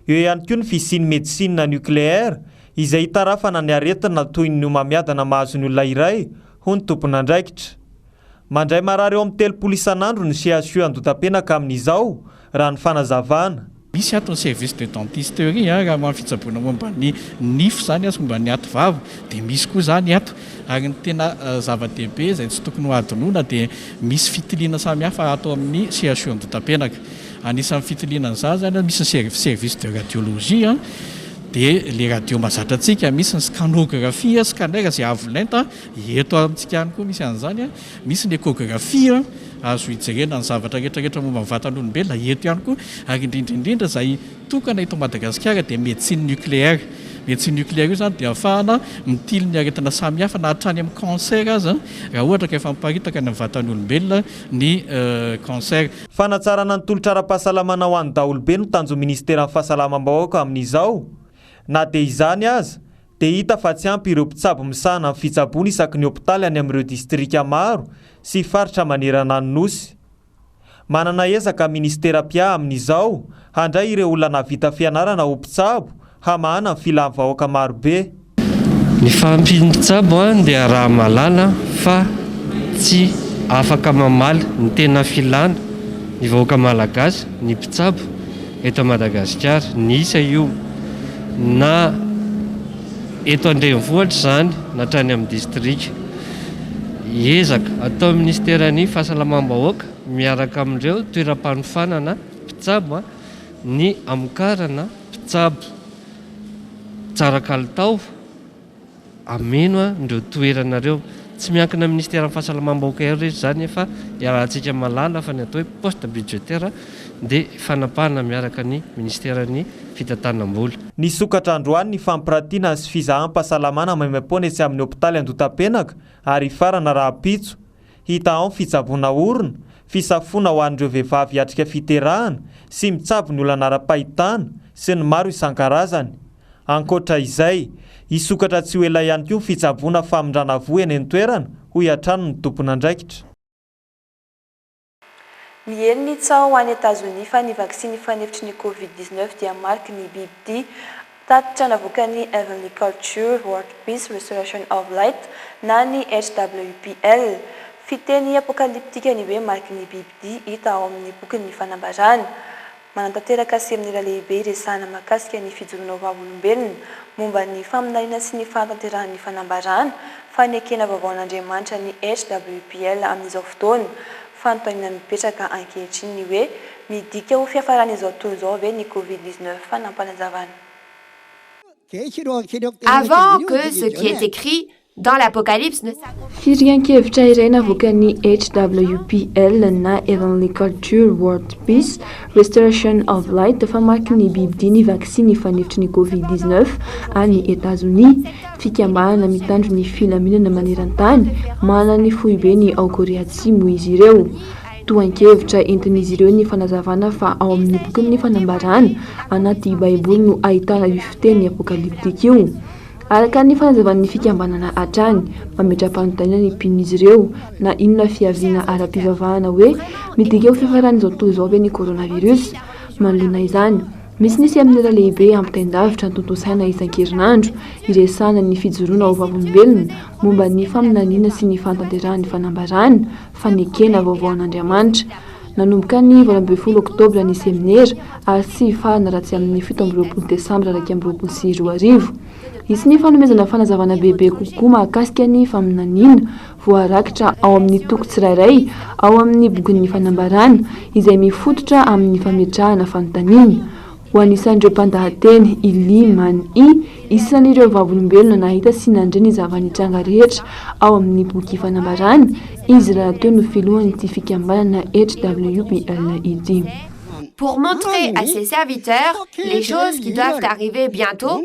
Eo ihany koa ny fisiany medicine nucléaire izay hitarafana ny aretina toy ny homamiadana mahazo ny olona iray ho ny tompon'andraikitra. Mandray marary eo amin'ny 3 isan'andro ny CHU Andohatapenaka amin'izao raha ny fanazavana. Misy ato ny service de dentisterie raha mamy fitsaboana momba ny nify zany momba ny ato vava dia misy koa zany ato ary ny tena zava-dehibe izay tsy tokony ho adinoina dia misy fitiliana samihafa atao amin'ny CHU Andohatapenaka. Anisan'ny fitiliana an'izany zany misy ny service de radiologie dia le radio mazatra antsika misy ny scanografia scanner izay avo lenta eto amintsika ihany koa misy an'izany misy ny échographie azo hijerena ny zavatra rehetrarehetra momba ny vatan'olombelona eto ihany koa ary indrindrindrindra izay tokana eto Madagasikara dia médecine nucléaire. Médecine nucléaire io zany dia ahafahana mitily ny aretina samihafa na hatrany amin'ny cancer azy raha ohatra ka efa miparitaka ny vatan'olombelona ny cancer. Fanatsarana ny tolotra ara-pahasalamana ho an'ny daholobe no tanjo ministera amin'ny fahasalamam-bahoaka amin'izao. Na dia izany aza dia hita fa tsy ampy ireo mpitsabo misahana amin'ny fitsaboana isaky ny hôpitaly any amin'ireo distrika maro sy faritra manerana ny nosy. Manana ezaka ministera-pia amin'izao handray ireo olona navita fianarana ho mpitsabo hamahana amin'ny filam-vahoaka marobe. Ny fampitsabo dia raha malala fa tsy afaka mamaly ny tena filana ny vahoaka malagasy ny mpitsabo eto Madagasikara. Ny isa io na eto andrenivohitra zany na trany amin'ny distrika. Ezaka atao ministeran'ny fahasalamam-bahoaka miaraka amin'ireo toeram-panofanana mpitsabo ny amokarana mpitsabo tsara kalitao ameno ndreo toeranareo. Tsy miankina ministera fahasalamam-bahoaka rehetra zany efa iarahantsika malala fa ny atao hoe poste budgétaire dia fanapahana miaraka ny ministeran'ny fitantanam-bola. Ny sokatra androany ny fampiratiana sy fizaham-pahasalamana maimaimpona etsy amin'ny hôpitaly Andotapenaka ary farana Rahapitso. Hita ao ny fitsaboana orona, fisafona ho an'ireo vehivavy hatrika fiterahana sy mitsabo ny olana ara-pahitana sy ny maro isan-karazany. Ankoatra izay, isokatra tsy ho ela ihany koa ny fitsaboana famindrana voa eny an-toerana ho hiatrano ny tompona andraikitra. Miheno ny tsao ho any États-Unis fa ny vaksiny fanefitry ny COVID-19 dia mariky ny BBT tatitra navokany Heavenly Culture World Peace Restoration of Light na ny HWPL. Fiteny apokaliptika ny hoe mariky ny BBT hita ao amin'ny bokin'ny fanambarana. Manantanteraka seminira lehibe iresahana mahakasika ny fijoroana vavolombelona momba ny faminarina sy ny fahatanteran'ny fanambarana fa ny ekena vaovao an'Andriamanitra ny HWPL amin'izao fotoana. Fanontaniana mipetraka ankehitriny ny hoe midika ho fiafaran'izao tontolo izao ve ny COVID-19 fanampanazavana. Avant que ce qui est écrit dans l'Apocalypse ne Firiankevitra iray navoakan'ny HWPL na Heavenly Culture World Peace Restoration of Light fa mariky ny BBT ny vaksiny fanefitry ny COVID-19 any États-Unis. Fikambahana mitandro ny filaminana maneran-tany manana ny foibe ny ao Korea Atsimo izy ireo. Toan-kevitra entin'izy ireo ny fanazavana fa ao amin'ny bokin'ny fanambarana anaty baiboly no ahitana io fiteny apokaliptika io. Araka ny fanazavan'ny fikambanana hatrany mametra-panontaniana ny mpin'izy ireo na inona fiaviana ara-pivavahana hoe midika ho fiafaran'izao tontolo izao ve ny coronavirus. Manoloana izany, misy ny seminira lehibe ampitaindavitra ny tontolo saina isan-kerinandro iresahana ny fijoroana ho vavolombelona momba ny faminaniana sy ny fantanterahany fanambarana fanekena vaovao an'Andriamanitra. Nanomboka ny 20 Oktobra ny seminera ary sy farana raha tsy amin'ny 17 Desambra 2024. Isy ny fanomezana fanazavana bebe kokoa mahakasika ny faminaniana voarakitra ao amin'ny toko tsirairay ao amin'ny bokin'ny fanambarana izay mifototra amin'ny fametrahana fanontaniana. Ho anisan'ireo mpandahateny Ilimany isan'ireo vavolombelona nahita sy nandre ny zava-nitranga rehetra ao amin'ny boky fanambarana izy raha teo no filohan'ity fikambanana HWPL ity. Pour montrer à ses serviteurs les choses qui doivent arriver bientôt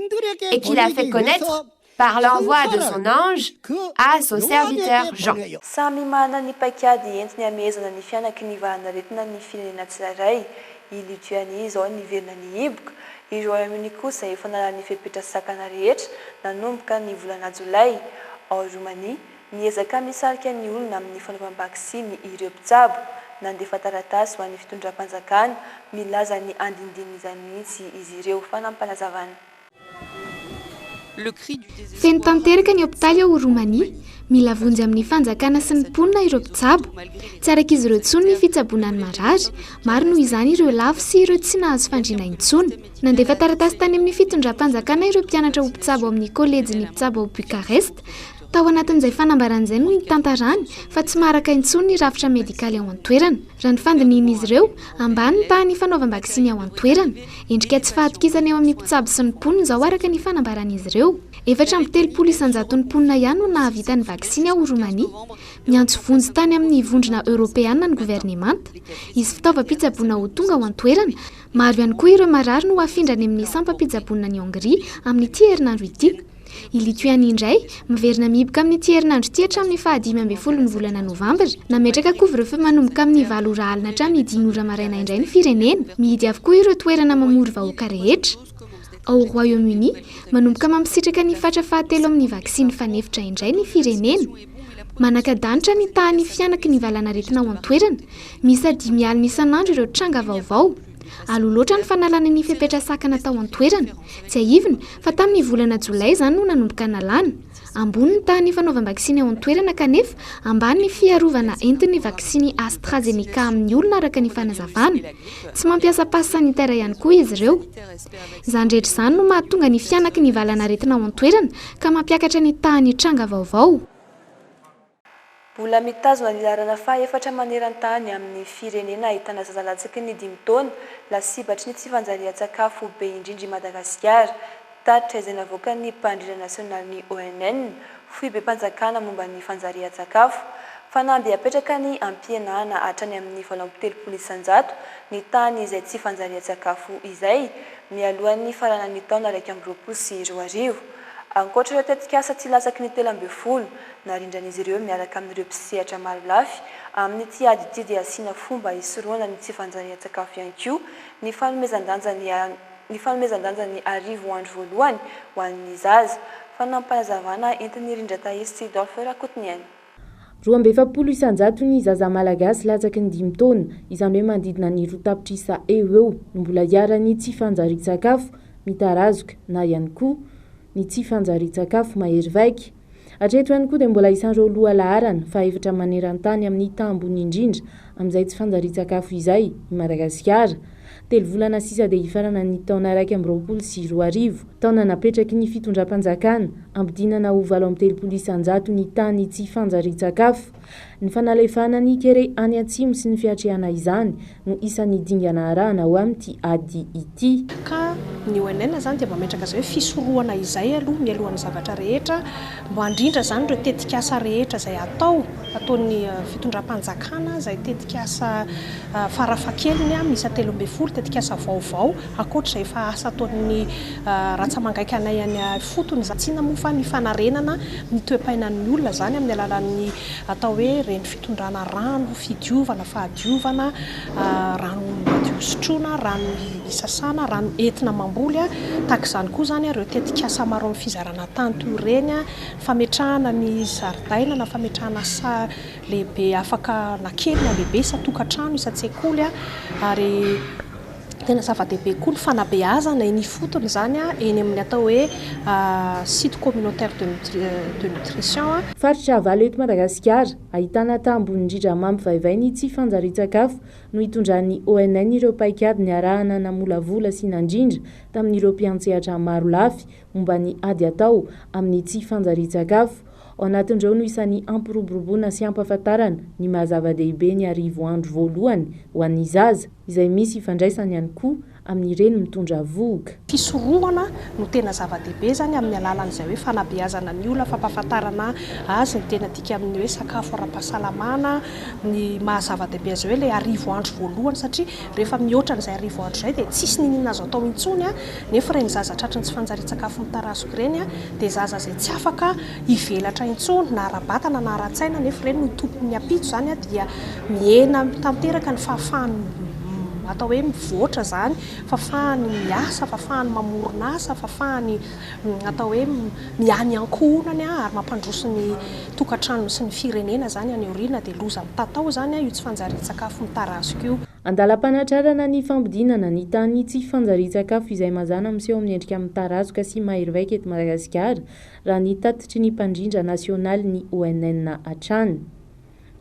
et qu'il a fait connaître par l'envoi de son ange à son serviteur Jean. Samy manana ny paikady entiny amezana ny fianaky ny vahanaretina ny firenena tsirairay. I Lituanie izao niverina ny hiboka, i Royaume-Uni kosa efa nalany fepetra-sakana rehetra nanomboka ny volana Jolay. Ao Roumanie, miezaka misarika ny olona amin'ny fanaovam-baksiny ireo mpitsabo. Nandefa taratasy ho an'ny fitondram-panjakana milaza ny andindinizany mihitsy izy ireo fanampanazavana. Feno tanteraka ny hôpitaly ao Roumania, mila vonjy amin'ny fanjakana sy ny mponina ireo mpitsabo. Tsy araka izy ireo intsony ny fitsaboana ny marary, maro noho izany ireo lafo sy ireo tsy nahazo fandriana intsony. Nandefa taratasy tany amin'ny fitondram-panjakana ireo mpianatra ho mpitsabo amin'ny kolejin'ny mpitsabo ao Bucarest. Tao anatin'izay fanambaran'izay no nitantarany fa tsy maraka intsony ny rafitra medikaly ao an-toerana. Raha ny fandinian'izy ireo ambany ny pahany fanaovam-baksiny ao an-toerana. Endrika tsy fahatokisana eo amin'ny mpitsabo sy ny mponina izao araka ny fanambaran'izy ireo. 430 isan-jaton'ny mponina ihany no nahavita ny vaksiny ao Roumania. Miantso vonjy tany amin'ny vondrona Europeana ny governemanta. Izy fitaovam-pitsaboana ho tonga ao an-toerana. Maro ihany koa ireo marary no afindrany amin'ny sampam-pitsaboana ny Hongrie amin'ity herinandro ity. I Lituanie indray miverina mihiboka amin'ity herinandro ity hatramin'ny 15 ny volana Novambra. Nametraka couvre-feu manomboka amin'ny 7 ora alina hatramin'ny 10 ora maraina indray ny firenena. Mihidy avokoa ireo toerana mamory vahoaka rehetra. ao Royaume-Uni manomboka mampitsitraka ny fatra fahatelo amin'ny vaksiny fanefitra indray ny firenena. Manaka-danitra ny tahan'ny fianaky ny valanaretina ao an-toerana, misady mialina isan'andro ireo tranga vaovao. Aloloatra ny fanalana ny fipetrasakana tao an-toerana, tsy aivina fa tamin'ny volana Jolay izany no nanomboka nalana. Ambony ny tahan'ny fanaovam-baksiny ao an-toerana kanefa ambany ny fiarovana entin'ny vaksiny AstraZeneca amin'ny olona araka ny fanazavana. Tsy mampiasa passe sanitaire ihany koa izy ireo. Izany rehetra izany no mahatonga ny fianaky ny valanaretina ao an-toerana ka mampiakatra ny tahan'ny tranga vaovao. Mbola mitazona ny larana faha-efatra maneran-tany amin'ny firenena ahitana zazalatsaka ny 5 taona lasibatry ny tsy fanjarian-tsakafo be indrindra i Madagasikara. Tatitra izay navoaka ny mpandrindra nasionaly ny ONN foibe mpanjakana momba ny fanjarian-tsakafo. Fanamby apetraka ny ampianahana hatrany amin'ny 700 ny tany izay tsy fanjarian-tsakafo izay mialohan'ny faranan'ny taona 2024. Ankoatra ireo tetikasa tsy lasaky ny 13 narindran'izy ireo miaraka amin'ireo mpisehatra maro lafy amin'ny tsy adididy asiana fomba hisoroana ny tsy fanjarian-tsakafo ihany koa ny fanomezan-danja ny arivo andro voalohany ho an'ny zaza. Fanampanazavana entin'ny rindra taisy Dolphe Rakotiniany. 270 isanjato ny zaza malagasy latsaky ny 5 taona izany hoe mandidina ny rotapitrisa eo no mbola hiarany tsy fanjarian-tsakafo mitarazoka na ihany koa ny tsy fanjarian-tsakafo mahery vaika. Hatreto ihany koa dia mbola isan'ireo loha laharana faha-efatra maneran-tany amin'ny tambony indrindra amin'izay tsy fanjarian-tsakafo izay i Madagasikara. 3 volana sisa dia hifarana ny taona 2024, taona napetraky ny fitondram-panjakana ampidinana ho 730 isanjato ny tany tsy fanjarian-tsakafo. Ny fanalefana ny kere any atsimo sy ny fiatrehana izany no isan'ny dingana arahana ho amin'ity ady ity. Ka ny ONN zany dia mametraka izay hoe fisorohana izay aloha mialohan'ny zavatra rehetra, mba handrindra zany ireo tetikasa rehetra izay ataon'ny fitondram-panjakana, izay tetikasa farafahakeliny misy 13 tetikasa vaovao ankoatra izay efa asa ataon'ny ratsamangaika anay any fotony zatsina moa fa ny fanarenana ny toe-painan'ny olona zany amin'ny alalan'ny atao hoe reny fitondrana rano, fidiovana, fahadiovana, rano madio sotroina, rano isasana, rano entina mamboly. Tahaka izany koa zany ireo tetikasa maro amin'ny fizarana tany toy ireny, fametrahana ny zaridaina na fametrahana sa lehibe afaka na kely na lehibe sa-tokantrano isa-tsekoly ary tena zava-dehibe koa ny fanabeazana eny fotony zany eny amin'ny atao hoe site communautaire de nutrition. Faritra Valo eto Madagasikara ahitana tambony indrindra mampivaivay ny tsy fanjarian-tsakafo no hitondran'ny ONN ireo paikady ny arahana namolavola sy nandrindra tamin'ireo mpiantsehatra maro lafy momba ny ady atao amin'ny tsy fanjarian-tsakafo. Ao anatin'ireo no isan'ny ampiroboroboana sy ampahafantarana ny mahazava-dehibe ny arivo andro voalohany ho an'ny zaza izay misy ifandraisany ihany koa amin'ireny mitondra voga. Fisorohana no tena zava-dehibe zany amin'ny alalan'izay hoe fanabeazana ny olona, fampahafantarana azy ny tena tika amin'ny hoe sakafo ara-pahasalamana, ny mahazava-dehibe azy hoe ilay arivo andro voalohany satria rehefa mihoatra n'izay arivo andro izay dia tsisy ninina azo atao intsony nefa ireny zaza tratry ny tsy fanjarian-tsakafo mitarasoko ireny dia zaza izay tsy afaka hivelatra intsony na ara-batana na ara-tsaina nefa ireny no tompon'ny apitso zany dia mihena tanteraka ny fahafahany atao hoe mivoatra zany, fahafahany miasa, fahafahany mamorona asa, fahafahany atao hoe miany ankohonany ary mampandroso ny tokantrano sy ny firenena zany any aoriana dia loza mitatao zany io tsy fanjarian-tsakafo mitarasoko io. Andalam-panatrarana ny fampidinana ny tany tsy fanjarian-tsakafo izay mazana miseho amin'ny endrika mitarazoka sy mahery vaika eto Madagasikara raha ny tatitry ny mpandrindra nasionaly ny ONN hatrany.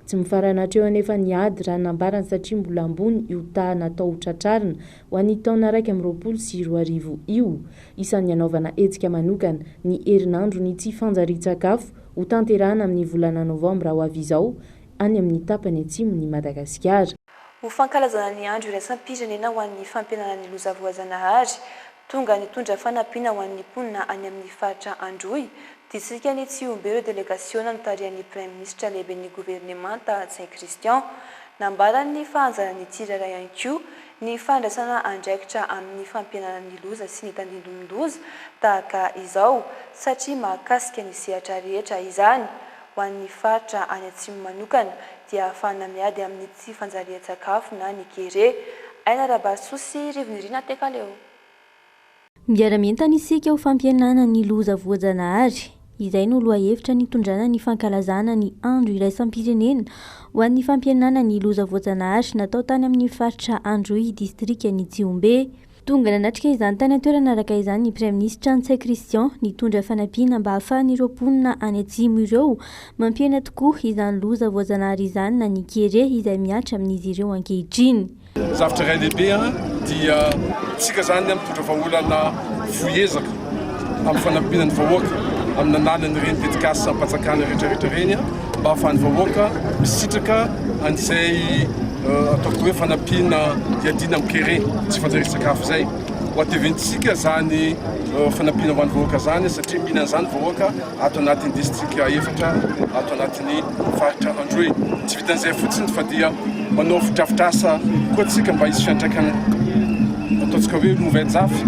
Tsy mifarana hatreo anefa ny ady raha nambarany satria mbola ambony io taha natao tratrarina ho an'ny taona 2024 io. Isan'ny anaovana hetsika manokana ny herinandro ny tsy fanjarian-tsakafo ho tanterahana amin'ny volana novambra ho avy izao any amin'ny tapany atsimon'ny Madagasikara. Ho fankalazana ny andro iraisam-pirenena ho an'ny fampianana ny loza voajanahary tonga nitondra fanampiana ho an'ny mponina any amin'ny faritra Androy. Disika ny tsy ombe ireo delegasiona notarian'ny Prime Ministre lehiben'ny gouvernemanta Saint-Christian nambarany fahanjanany tsirara ihany koa ny fandraisana andraikitra amin'ny fampianana ny loza sy ny tandindon-doza tahaka izao satria mahakasika ny sehatra rehetra izany. Ho an'ny faritra any atsimo manokana dia ahafahana miady amin'ny tsy fanjarian-tsakafo na ny kere. Aina Rabasosi, Rivonirina Tekaleo. miara-mientana isika ho fampianana ny loza voajanahary izay no loha hevitra nitondrana ny fankalazana ny andro iraisam-pirenena ho an'ny fampianana ny loza voajanahary natao tany amin'ny faritra Androy distrika ny Jiombe. Tonga nanatrika izany tany an-toerana araka izany ny Praiministra Antsay Christian nitondra fanampiana mba ahafahan'ireo mponina any atsimo ireo mampiana tokoa izany loza voajanahary izany na ny kere izay miatra amin'izy ireo ankehitriny. Zavatra iray lehibe dia tsika zany mitondra vahaolana voezaka amin'ny fanampianan'ny vahoaka amin'ny analan'ny reny tetikasy sy mpatsakana rehetrarehetra reny mba ahafahan'ny vahoaka misitraka an'izay ataoko hoe fanampiana hiadina amin'ny kere tsy fanjari-tsakafo zay ho ateventsika zany fanampiana ho an'ny vahoaka zany satria mihinana zany vahoaka ato anatin'ny distrika efatra ato anatin'ny faritra Androy. Tsy vitan'izay fotsiny fa dia manao fidrafitrasa koa tsika mba hisy fiantraikana ataontsika hoe nouvelle zafy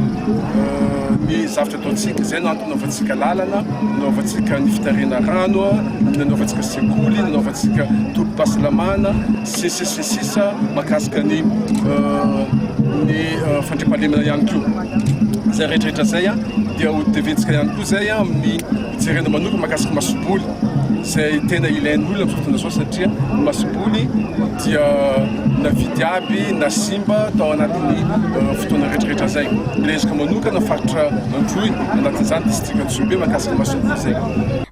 ny zavatra ataontsika zay no antony lalana nanaovantsika ny fitarena rano nanaovantsika sekoly nanaovantsika tobim-pahasalamana sisa mahakasika ny fandriampahalemana ihany koa zay rehetrarehetra zay dia ho deventsika ihany koa zay amin'ny jerena manoka mahakasika masoboly zay tena ilain'olona amin'ny fotoana zao satria masoboly dia na vidy aby na simba tao anatin'ny fotoana rehetrarehetra zay. Ilezaka manokana faritra Androy anatin'izany distrika Jiombe mahakasika masoboly zay.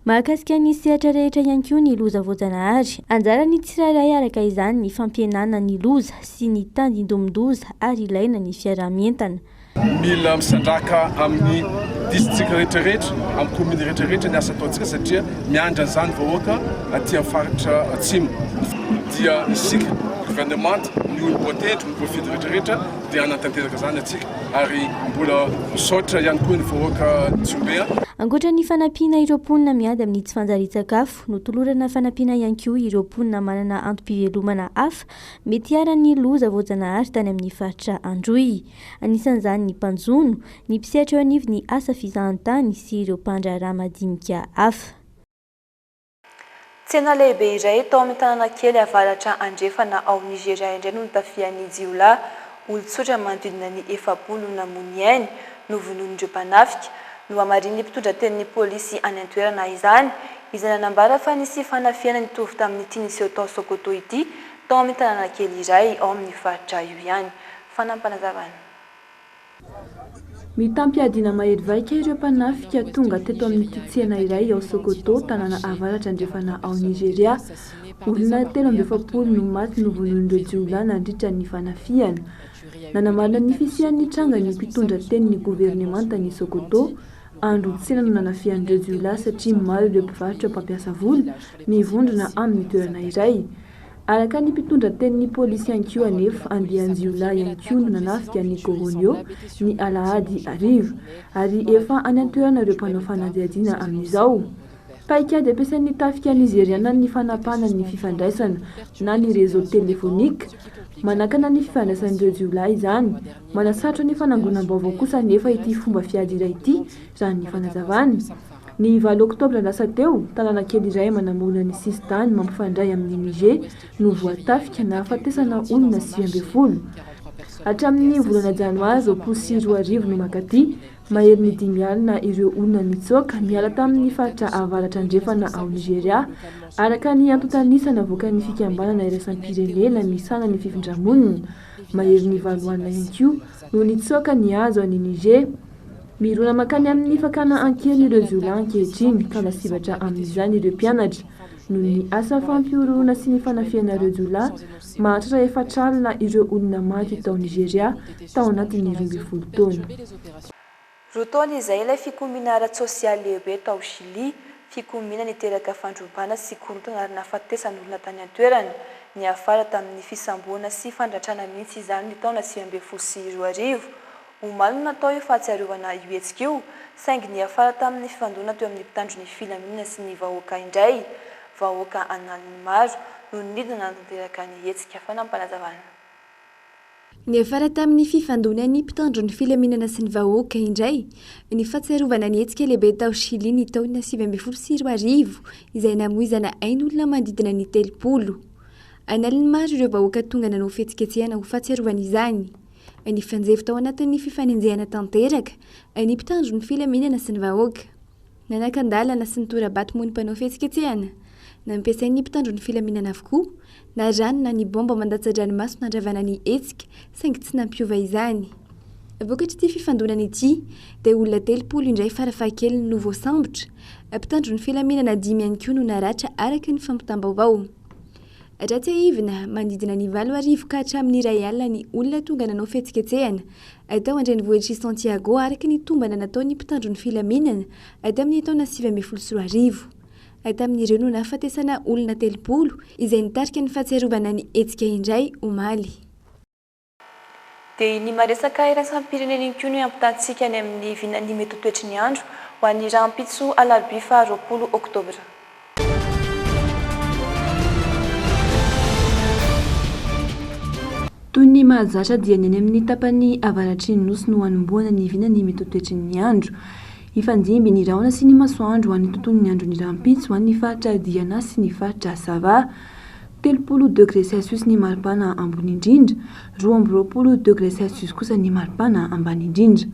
Mahakasika ny sehatra rehetra ihany koa ny loza voajanahary. Anjara ny tsirairay araka izany ny fampianana ny loza sy ny tandindomin-doza ary ilaina ny fiarah-mientana. Mila misandraka amin'ny distrika rehetrarehetra amin'ny kominy rehetrarehetra ny asa ataontsika satria miandra zany vahoaka aty amin'ny faritra atsimo dia isika gouvernement ny olom-boatendry ny voafidy rehetrarehetra dia anatanteraka zany atsika ary mbola misaotra ihany koa ny vahoaka Jiombe. Ankoatra ny fanampiana ireo mponina miady amin'ny tsy fanjari-tsakafo, notolorana fanampiana ihany koa ireo mponina manana antom-pivelomana hafa mety hiara-ny loza voajanahary tany amin'ny faritra Androy. Anisan'izany ny mpanjono, ny mpisehatra eo anivony asa fizahantany sy ireo mpandraharaha madinika hafa. Tsena lehibe iray tao amin'ny tanàna kely avaratra andrefana ao Nigeria indray no tafian'ny Jiola olon-tsotra manodidina ny 400 moniainy no vonon'ireo mpanafika. No amarin'ny mpitondra tenin'ny polisy any an-toerana izany, izay nanambara fa nisy fanafiana nitovy tamin'ny Tinisio tao Sokoto ity tao amin'ny tanàna kely iray ao amin'ny faritra io ihany. Fanampanazavana. Mitampiadina mahery vaika ireo mpanafika tonga teto amin'ny tsena iray ao Sokoto tanàna avaratra andrefana ao Nigeria. Olona 770 no maty no vonon'ireo Jiola nandritra ny fanafiana. Nanamarina ny fisian'ny tranga ny mpitondra tenin'ny gouvernemanta ny Sokoto andro tsena no nanafian'ireo Jiola satria maro ireo mpivarotra mpampiasa vola mivondrona amin'ny toerana iray. Araka ny mpitondra tenin'ny polisy ihany koa anefa andian'ny Jiola ihany koa no nanafika ny Goronio ny alahady arivo ary efa any an-toerana ireo mpanao fanadihadiana amin'izao. Paikady ampiasain'ny tafika nigeriana ny fanapana ny fifandraisana na ny réseau téléphonique manakana ny fifandraisan'ireo Jiola izany. Manasatra ny fanangonam-baovao kosa nefa ity fomba fiady iray ity raha ny fanazavana. Ny 9 Oktobra lasa teo, tanàna kely iray manamorona ny sistany mampifandray amin'ny Niger no voatafika na afatesana olona 900. Hatramin'ny volana Janoary roapolo sy roa arivo no makaty, mahery ny 5 alina ireo olona nitsoaka miala tamin'ny faritra avaratra andrefana ao Nigeria araka ny antontanisana avoakan'ny fikambanana iraisam-pirenena misana ny fifindramonina. Mahery ny 4 alina ihany koa no nitsoaka ny azo any Niger. Mirona makany amin'ny fakana ankely ireo Jiola ankehitriny ka nasivatra amin'izany ireo mpianatra. Noho ny asa fampiorona sy ny fanafianareo Jiola, mahatratra 4 alina ireo olona maty tao Nigeria tao anatin'ny 12 taona. Rotaona izay ilay fikomina ara-tsosialy lehibe tao Chili, fikomina niteraka fandrombana sy korontana ary nahafatesan'olona tany an-toerana. Ny afara tamin'ny fisamboana sy fandratrana mihitsy izany ny taona 2012. Omaly natao io fahatsiarovana io hetsika io, saingy ny afara tamin'ny fifandona teo amin'ny mpitandro ny filaminana sy ny vahoaka indray. Vahoaka analiny maro no nidina natanteraka ny hetsika. Fanampanazavana. Ny afara tamin'ny fifandona ny mpitandro ny filaminana sy ny vahoaka indray, ny fahatsiarovana ny hetsika lehibe tao Chili ny taona 2012 izay namoizana ain'olona manodidina ny 300. Analiny maro ireo vahoaka tonga nanao fihetsiketsehana ho fahatsiarovana izany. Ny fanjeva tao anatin'ny fifanenjehana tanteraka ny mpitandro ny filaminana sy ny vahoaka nanakandalana sy ny torabato moa ny mpanao fihetsiketsehana nampiasain'ny mpitandro ny filaminana avokoa na rano na ny bomba mandatsa-dranomaso nandravana ny hetsika saingy tsy nampiova izany. Vokatry ity fifandonana ity dia olona 3 indray farafahakeliny no voasambotra, mpitandro ny filaminana 5 ihany koa no naratra araka ny fampitam-baovao. Ratsy aivina manodidina ny 8 ka hatramin'ny 1 alina ny olona tonga nanao fihetsiketsehana atao andrenivohitry Santiago araka ny tombana nataon'ny mpitandro ny filaminana tamin'ny taona 2014. Tamin'ireo no nahafatesana olona 3 izay nitarika ny fahatsiarovana ny hetsika indray omaly. Dia ny maresaka iraisam-pirenena koa no ampitantsika ny amin'ny vinany mety toetry ny andro ho an'ny rahampitso alarobia 20 oktobra. Toy ny mahazatra dia ny amin'ny tapany avaratry ny nosy no hanomboana ny vinany mety toetry ny andro. Ifandimby ny rahona sy ny masoandro ho an'ny tontolon'ny andro ny rahampitso ho an'ny faritra Diana sy ny faritra Sava. 30 degré Celsius ny maripana ambony indrindra, 20 degré Celsius kosa ny maripana ambany indrindra.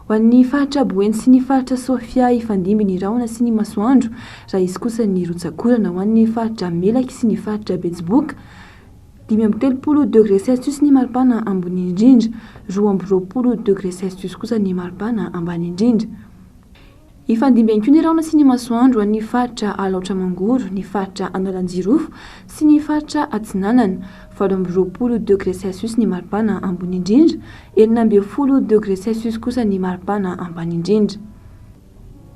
Ho an'ny faritra Boeny sy ny faritra Sofia ifandimby ny rahona sy ny masoandro, raha izy kosa ny rotsakorana ho an'ny faritra Melaky sy ny faritra Betsiboka. 30 degré Celsius ny maripana ambony indrindra, 20 degré Celsius kosa ny maripana ambany indrindra. Ifandimby ihany koa ny rahona sy ny masoandro ny faritra Alaotra Mangoro, ny faritra Analanjirofo sy ny faritra Atsinanana, 20 degré Celsius ny maripana ambony indrindra, 40 degré Celsius kosa ny maripana ambany indrindra.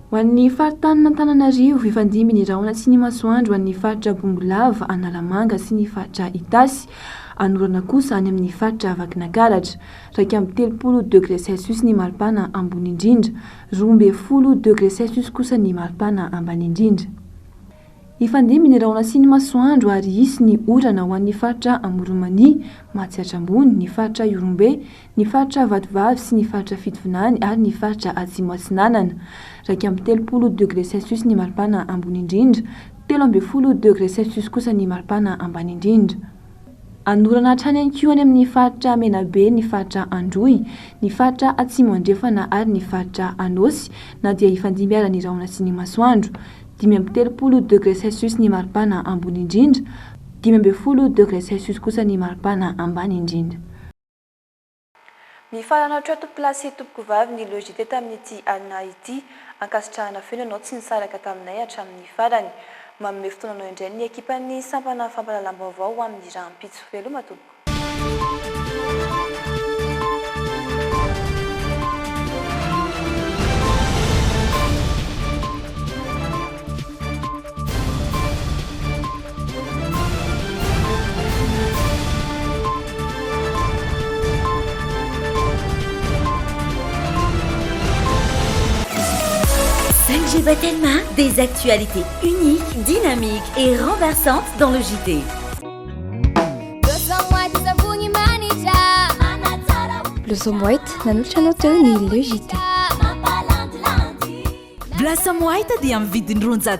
Ho an'ny faritany Antananarivo ifandimby ny rahona sy ny masoandro ny faritra Bongolava, Analamanga sy ny faritra Itasy, anorana kosa any amin'ny faritra Vakinakaratra, 30 degré Celsius ny maripana ambony indrindra, 20 degré Celsius kosa ny maripana ambany indrindra. Ifandimby ny rahona sy ny masoandro ary isy ny orana ho an'ny faritra Amoromani, Matsiatrambony, ny faritra Yorombe, ny faritra Vatovavy sy ny faritra Fitovinany ary ny faritra Atsimo Atsinanana, 30 degré Celsius ny maripana ambony indrindra, 30 degré Celsius kosa ny maripana ambany indrindra. Anorana hatrany ihany koa any amin'ny faritra Menabe, ny faritra Androy, ny faritra Atsimo Andrefana ary ny faritra Anosy na dia ifandimby ara ny rahona sy ny masoandro, 30 degré Celsius ny maripana ambony indrindra, 30 degré Celsius kosa ny maripana ambany indrindra. Mifarana treto plasy tompoko vavy ny logité tamin'ity alina ity ankasitrahana feno anao tsy nisaraka taminay hatramin'ny farany. Manome fotoananao indray ny ekipan'ny sampana fampalalam-baovao ho amin'ny rahampitso. Veloma tompoko. Tellement des actualités uniques, dynamiques et renversantes dans le JT. Blossom White nanolotra anao teo ny le JT. Blossom White dia amin'ny vidiny 900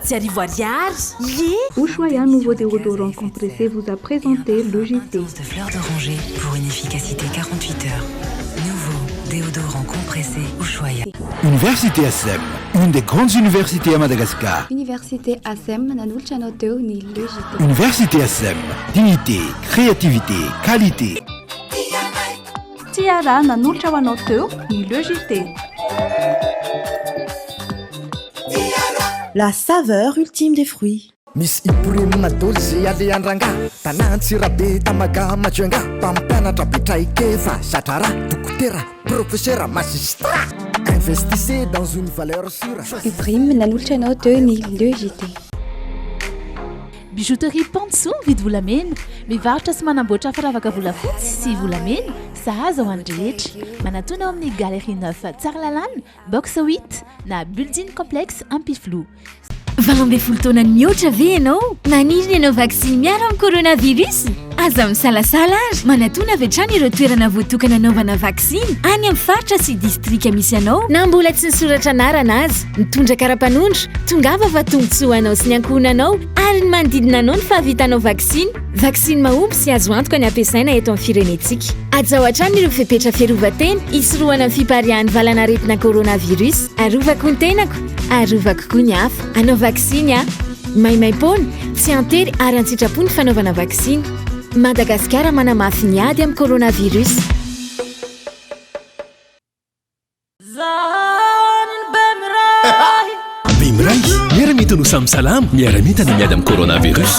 Ye! Ushuaïa nouveau déodorant compressé vous a présenté le JT. De fleurs d'oranger pour une efficacité 48 heures. Nouveau déodorant compressé Ushuaïa. Université ASEM, une des grandes universités à Madagascar. Université ASEM nanolotra anao teo ny le JT. Université ASEM, dignité, créativité, qualité. Tiara nanolotra ho anao teo ny le JT. La saveur ultime des fruits. Miss Ibrahim Dolce Aliandrangá Tanantsirabe Tamaga Majuanga Pampianatra Betraikeva Satrara Dokotera Professeur Magistrat. Investissez dans une valeur sûre. Ibrahim nanolotra anao teo ny le JT. Bijouterie Pansou vidy volamena, mivarotra sy manamboatra firavaka volafotsy sy volamena, sahaza ho an'ny rehetra. Manatona ao amin'ny Galerie 9 Tsaralalana, box 8 na Building Complexe Ampiflo. 20 taona ny mihoatra ve ianao maniry ianao vaksiny miaro amin'ny coronavirus aza misalasala azy manatona avy hatrany ireo toerana voatokana anaovana vaksiny any amin'ny faritra sy distrika misy anao na mbola tsy nisoratra anarana azy mitondra kara-panondro tongava fa tombontsoanao sy ny ankohonanao ary ny manodidina anao ny fahavitanao vaksiny mahomby sy azo antoka ny ampiasaina eto amin'ny firenetsika atsao hatrany ireo fepetra fiarovatena isoroana amin'ny fiparihan'ny valanaretina coronavirus arovako ny tenako arovako koa ny hafa anao vaksiny a maimaim-pona tsy antery ary an-tsitrapo ny fanaovana vaksiny Madagasikara manamafy ny ady amin'ny coronavirus Bemray miara-mita no samy salama miara-mita ny miady amin'ny coronavirus